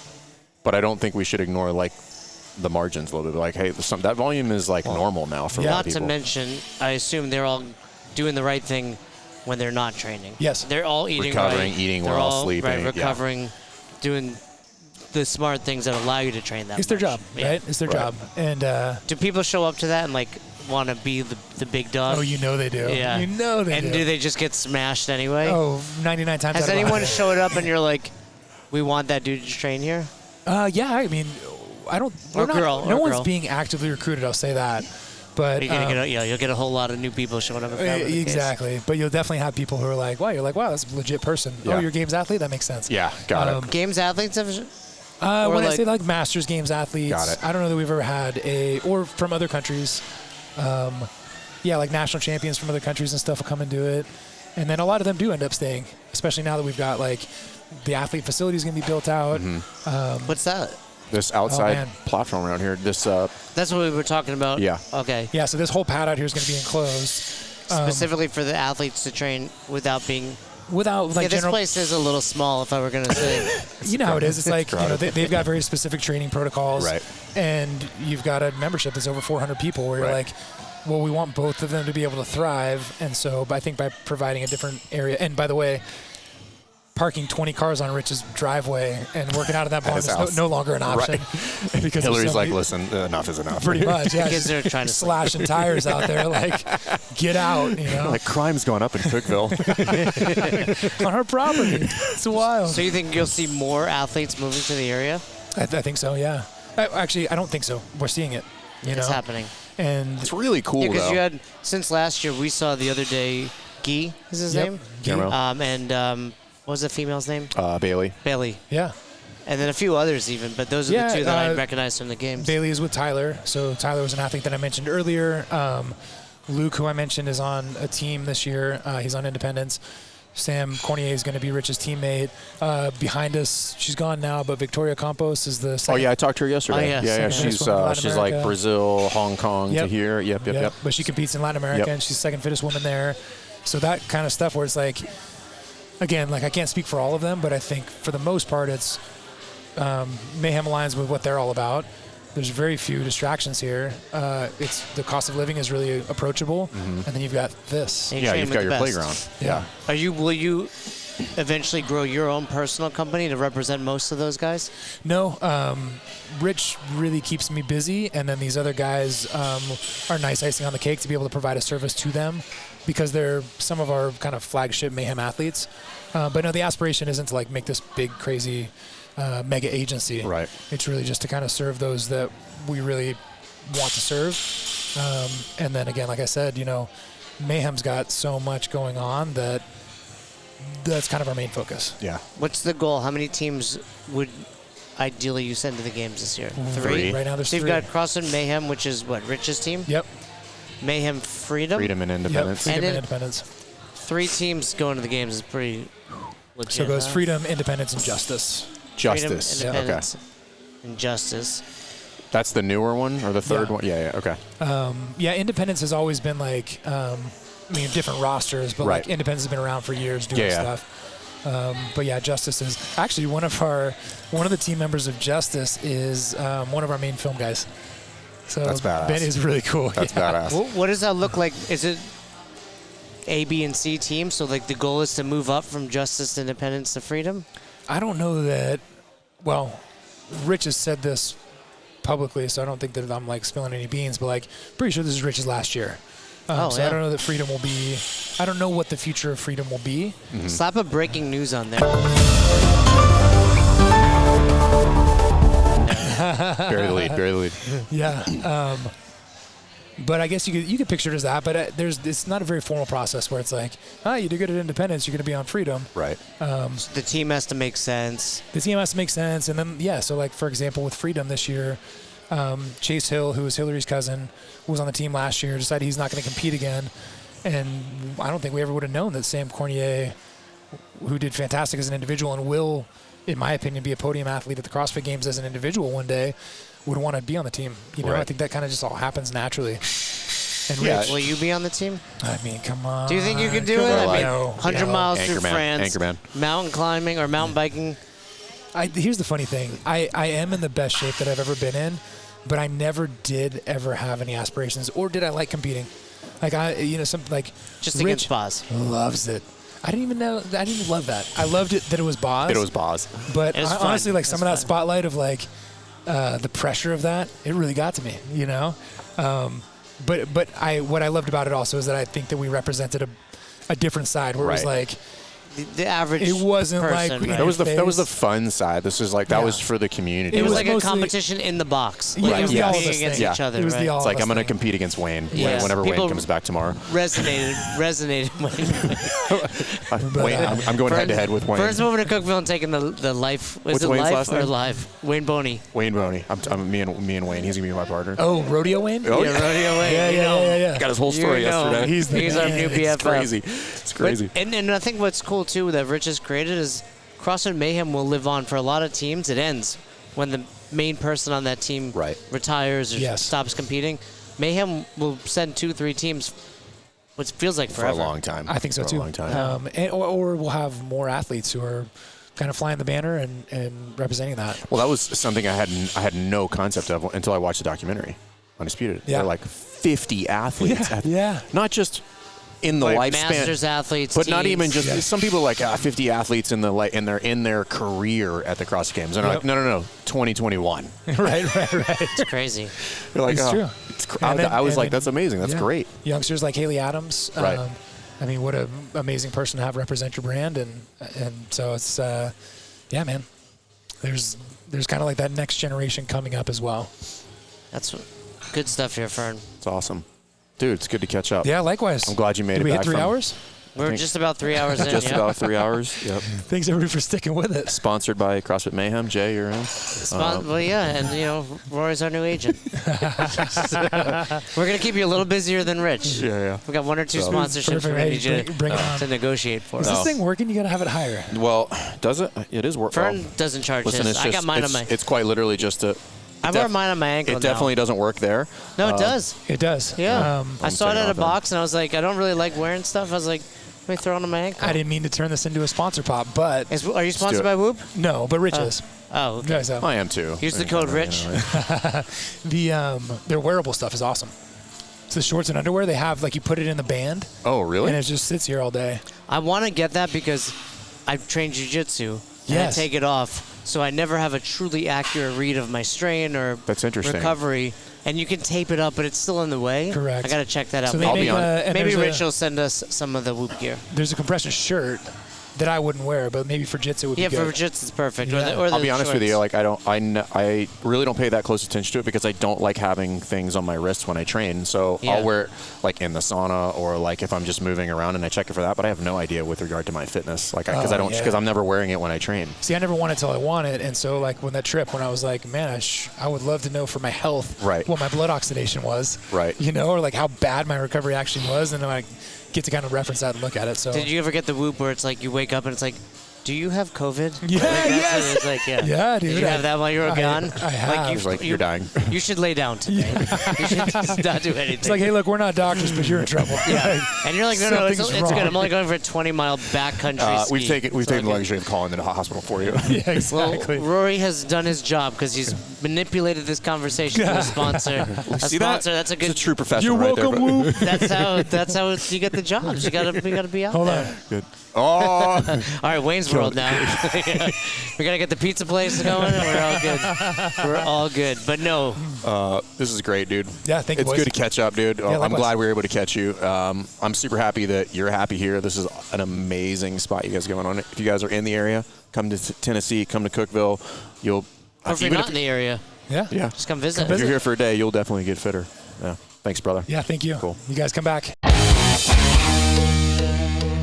But I don't think we should ignore, like, the margins a little bit. Like, hey, that volume is, like, normal now for a lot Not of to people. mention, I assume they're all doing the right thing when they're not training. Yes. They're all eating Recovering, right. eating They're well, all, sleeping, Right, yeah. recovering, doing the smart things that allow you to train that It's their much. job, Yeah. right? It's their Right. job. And Do people show up to that and, like, want to be the big dog? oh, you know they do. Yeah. You know they do. And do they just get smashed anyway? Oh, 99 times Has out of anyone 100. showed up and you're like, we want that dude to train here? Yeah, I mean, I don't. Or we're not- girl, No or one's girl. being actively recruited. I'll say that. But You're gonna you'll get a whole lot of new people showing up. If that were the case. exactly. But you'll definitely have people who are like, wow, you're like, wow, that's a legit person. Yeah. Oh, you're a games athlete? That makes sense. Yeah, got it. Games athletes have. When Or I like- say like Masters games athletes, Got it. I don't know that we've ever had or from other countries. Yeah, like national champions from other countries and stuff will come and do it. And then a lot of them do end up staying, especially now that we've got like the athlete facility is going to be built out. What's that? This outside man. platform around here, this, That's what we were talking about. Yeah. Okay. Yeah, so this whole pad out here is going to be enclosed Specifically for the athletes to train without being. without like Yeah, this general. place is a little small. If I were gonna say. You know how it is. It's like they've got very specific training protocols, Right. And you've got a membership that's over 400 people. Where you're Right. like, well, we want both of them to be able to thrive, and so I think by providing a different area. And by the way, parking 20 cars on Rich's driveway and working out of that barn his is house. no longer an option. Because there's Hillary's so like, many- listen, enough is enough. pretty much, yeah. Because they're trying to slashing tires out there, like, get out, you know, Like, crime's going up in Cookville. on our property. It's wild. So you think you'll see more athletes moving to the area? I think so, yeah. Actually, I don't think so. We're seeing it. You It's know? happening. And It's really cool, Yeah, because though. you had since last year. We saw the other day. Guy is his Yep. name. Guillermo. And what was the female's name? Bailey. Bailey. yeah. And then a few others even, but those are Yeah, the two that I recognized from the games. Bailey is with Tyler. So Tyler was an athlete that I mentioned earlier. Luke, who I mentioned, is on a team this year. He's on Independence. Sam Cornier is going to be Rich's teammate. Behind us, she's gone now, but Victoria Campos is the Oh, second. yeah, I talked to her yesterday. yeah, yeah. second She's fittest woman in Latin she's like America. Brazil, Hong Kong Yep. to here. Yep. But she competes in Latin America, Yep. and she's second fittest woman there. So that kind of stuff where it's like, again, like I can't speak for all of them, but I think for the most part, it's Mayhem aligns with what they're all about. There's very few distractions here. It's the cost of living is really approachable, and then you've got this. And you Yeah, train you've with got the your best. playground. Yeah. Will you eventually grow your own personal company to represent most of those guys? No, Rich really keeps me busy, and then these other guys are nice icing on the cake to be able to provide a service to them because they're some of our kind of flagship Mayhem athletes. But no, the aspiration isn't to like make this big, crazy mega agency. Right. It's really just to kind of serve those that we really want to serve. And then again, like I said, you know, Mayhem's got so much going on that's kind of our main focus. Yeah. What's the goal? How many teams would ideally you send to the games this year? Three. Right now there's So you've three. got CrossFit Mayhem, which is what, Rich's team? Yep. Mayhem Freedom? Freedom and Yep. independence. Freedom and And Independence. 3 teams going to the games is pretty legit. So it goes huh? Freedom, Independence, and Justice. Justice. Freedom, Okay. Independence, and Justice. That's the newer one or the third Yeah. one? Yeah. Okay. Yeah, Independence has always been like, different rosters, but Right. like Independence has been around for years doing Yeah. stuff. But yeah, Justice is actually one of the team members of Justice is one of our main film guys. So That's badass. Ben is really cool. That's yeah. badass. What does that look like? Is it A, B, and C teams? So like the goal is to move up from Justice to Independence to Freedom? I don't know that. Well, Rich has said this publicly, so I don't think that I'm like spilling any beans. But like, pretty sure this is Rich's last year. So yeah. I don't know that Freedom will be. I don't know what the future of Freedom will be. Slap a breaking news on there. Bury the lead. Yeah. But I guess you could picture it as that. But it's not a very formal process where it's like, you do good at Independence, you're going to be on Freedom. Right. The team has to make sense. The team has to make sense. And then, so like, for example, with Freedom this year, Chase Hill, who was Hillary's cousin, who was on the team last year, decided he's not going to compete again. And I don't think we ever would have known that Sam Cornier, who did fantastic as an individual and will, in my opinion, be a podium athlete at the CrossFit Games as an individual one day, would want to be on the team. You know, Right. I think that kind of just all happens naturally. And Yeah. Rich. Will you be on the team? I mean, come on. Do you think you could do Come it? on. I mean, No. 100 No. miles through Anchorman. France, Anchorman. mountain climbing or mountain biking. Here's the funny thing. I am in the best shape that I've ever been in, but I never did ever have any aspirations, or did I like competing? Like something like Just Rich against Boz. loves it. I didn't even know. I didn't even love that. I loved it that it was Boz. It was Boz. But It was fun. honestly, like It some was of that fun. spotlight of like the pressure of that, it really got to me. But what I loved about it also is that I think that we represented a different side where it was Right. like The average it wasn't person, like right? That was the phase. fun side. This is like that Yeah. was for the community. It was was like a mostly- competition in the box. Yeah, Like, it was you the all competing of us against thing. each other, It was the right? all It's like of us I'm going to thing. compete against Wayne Yeah. whenever People Wayne comes back tomorrow. resonated when Wayne, I'm going head to head with Wayne. First moving to Cookville and taking the life. What's Is it Wayne's life last or name? life? Wayne Boney. Wayne Boney. I'm me and Wayne. He's gonna be my partner. Oh, Rodeo Wayne? Oh, Yeah, rodeo Wayne. yeah, you know. yeah. Got his whole story You know, yesterday. He's our new BFF. It's crazy. It's crazy. But, and I think what's cool too that Rich has created is CrossFit Mayhem will live on for a lot of teams. It ends when the main person on that team Right. retires or Yes. stops competing. Mayhem will send 2-3 teams, which feels like for forever. a long time. I think so for too. A long time. Or we'll have more athletes who are kind of flying the banner and representing that. Well, that was something I had no concept of until I watched the documentary, Undisputed. Yeah. They're like 50 athletes. Yeah. Not just in the Like lifespan, masters athletes, but not teams. even just Yeah. some people like 50 athletes in their career at the CrossFit Games. And they're Yep. like, no, 2021. right. It's crazy. They're like, It's oh, true. I And was then- like, that's amazing. That's Yeah. great. Youngsters like Haley Adams. Right. I mean, what an amazing person to have represent your brand, and so it's yeah, man. There's kind of like that next generation coming up as well. That's good stuff here, Fern. It's awesome. Dude, it's good to catch up. Yeah, likewise. I'm glad you made Did it we back hit 3 from- hours? We're think- just about 3 hours in. Just yeah. about 3 hours. Yep. Thanks everybody for sticking with it. Sponsored by CrossFit Mayhem. Jay, you're in. Well, yeah, and Rory's our new agent. We're gonna keep you a little busier than Rich. Yeah. We got 1 or 2 So- sponsorships Perfect. we're gonna need you Bring it on. to negotiate for. Is this thing working? You gotta have it higher. Well, does it? It is work. Fern well, doesn't charge listen, his. it's I just, got mine on it's, my. it's quite literally just a. I wear mine on my ankle It definitely now. doesn't work there. No, it does. It does. Yeah. I saw it taking at a off then. box and I was like, I don't really like wearing stuff. I was like, let me throw it on my ankle. I didn't mean to turn this into a sponsor pop, but Are you sponsored it. by Whoop? no, but Rich is. Oh, okay. Yeah, so I am too. Use the code Rich. their wearable stuff is awesome. It's the shorts and underwear they have. Like you put it in the band, Oh, really? and it just sits here all day. I want to get that because I've trained jiu-jitsu and Yes. I take it off, so I never have a truly accurate read of my strain or That's interesting. recovery. And you can tape it up, but it's still in the way. Correct. I got to check that out. So they I'll make be on- and Maybe there's Rich will send us some of the Whoop gear. There's a compression shirt that I wouldn't wear, but maybe for jitsu would Yeah, be for good. jiu-jitsu it's perfect. Yeah. Or the I'll be honest with you. shorts. Like I really don't pay that close attention to it because I don't like having things on my wrists when I train. So Yeah. I'll wear it like in the sauna or like if I'm just moving around and I check it for that. But I have no idea with regard to my fitness. Like because Oh, yeah. I'm never wearing it when I train. See, I never want it till I want it, and so like when that trip, when I was like, man, I would love to know for my health Right. what my blood oxidation was, Right. or like how bad my recovery actually was, and then I get to kind of reference that and look at it. So Did you ever get the Whoop where it's like you wake up and it's like, do you have COVID? Yeah, Like, that's yes. what it's like, yeah. Yeah, dude, Did you I- have that while you were I- gone? I have. It's like you're dying. You should lay down today. You should just not do anything. It's like, hey, look, we're not doctors, but you're in trouble. Yeah. And you're like, no, it's Something's good. wrong. I'm only going for a 20-mile backcountry We've ski. taken It's the all good. luxury of calling the hospital for you. Yeah, Well, exactly. Rory has done his job because he's manipulated this conversation to a sponsor. See that? That's a good. It's a true professional right there. welcome, Whoop. That's how you get the jobs. You gotta be out Hold there. on. Good. Oh, All right, Wayne's World now. We gotta get the pizza place going. And we're all good. We're all good. But no, this is great, dude. Yeah, thank you, It's boys. good to catch up, dude. I'm likewise. glad we were able to catch you. I'm super happy that you're happy here. This is an amazing spot you guys are going on. If you guys are in the area, come to Tennessee, come to Cookville. You'll or if you're not in the area, Yeah. yeah. just come visit. If you're here for a day, you'll definitely get fitter. Yeah. Thanks, brother. Yeah, thank you. Cool. You guys come back.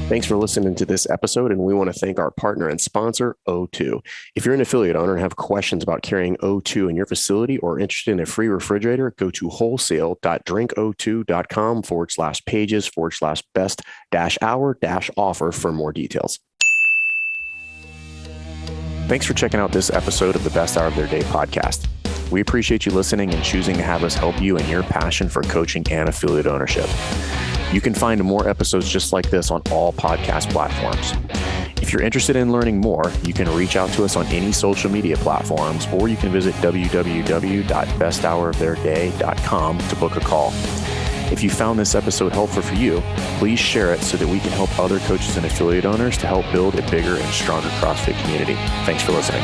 Thanks for listening to this episode, and we want to thank our partner and sponsor, O2. If you're an affiliate owner and have questions about carrying O2 in your facility or interested in a free refrigerator, go to wholesale.drinko2.com/pages/best-hour-offer for more details. Thanks for checking out this episode of the Best Hour of Their Day podcast. We appreciate you listening and choosing to have us help you in your passion for coaching and affiliate ownership. You can find more episodes just like this on all podcast platforms. If you're interested in learning more, you can reach out to us on any social media platforms, or you can visit www.besthouroftheirday.com to book a call. If you found this episode helpful for you, please share it so that we can help other coaches and affiliate owners to help build a bigger and stronger CrossFit community. Thanks for listening.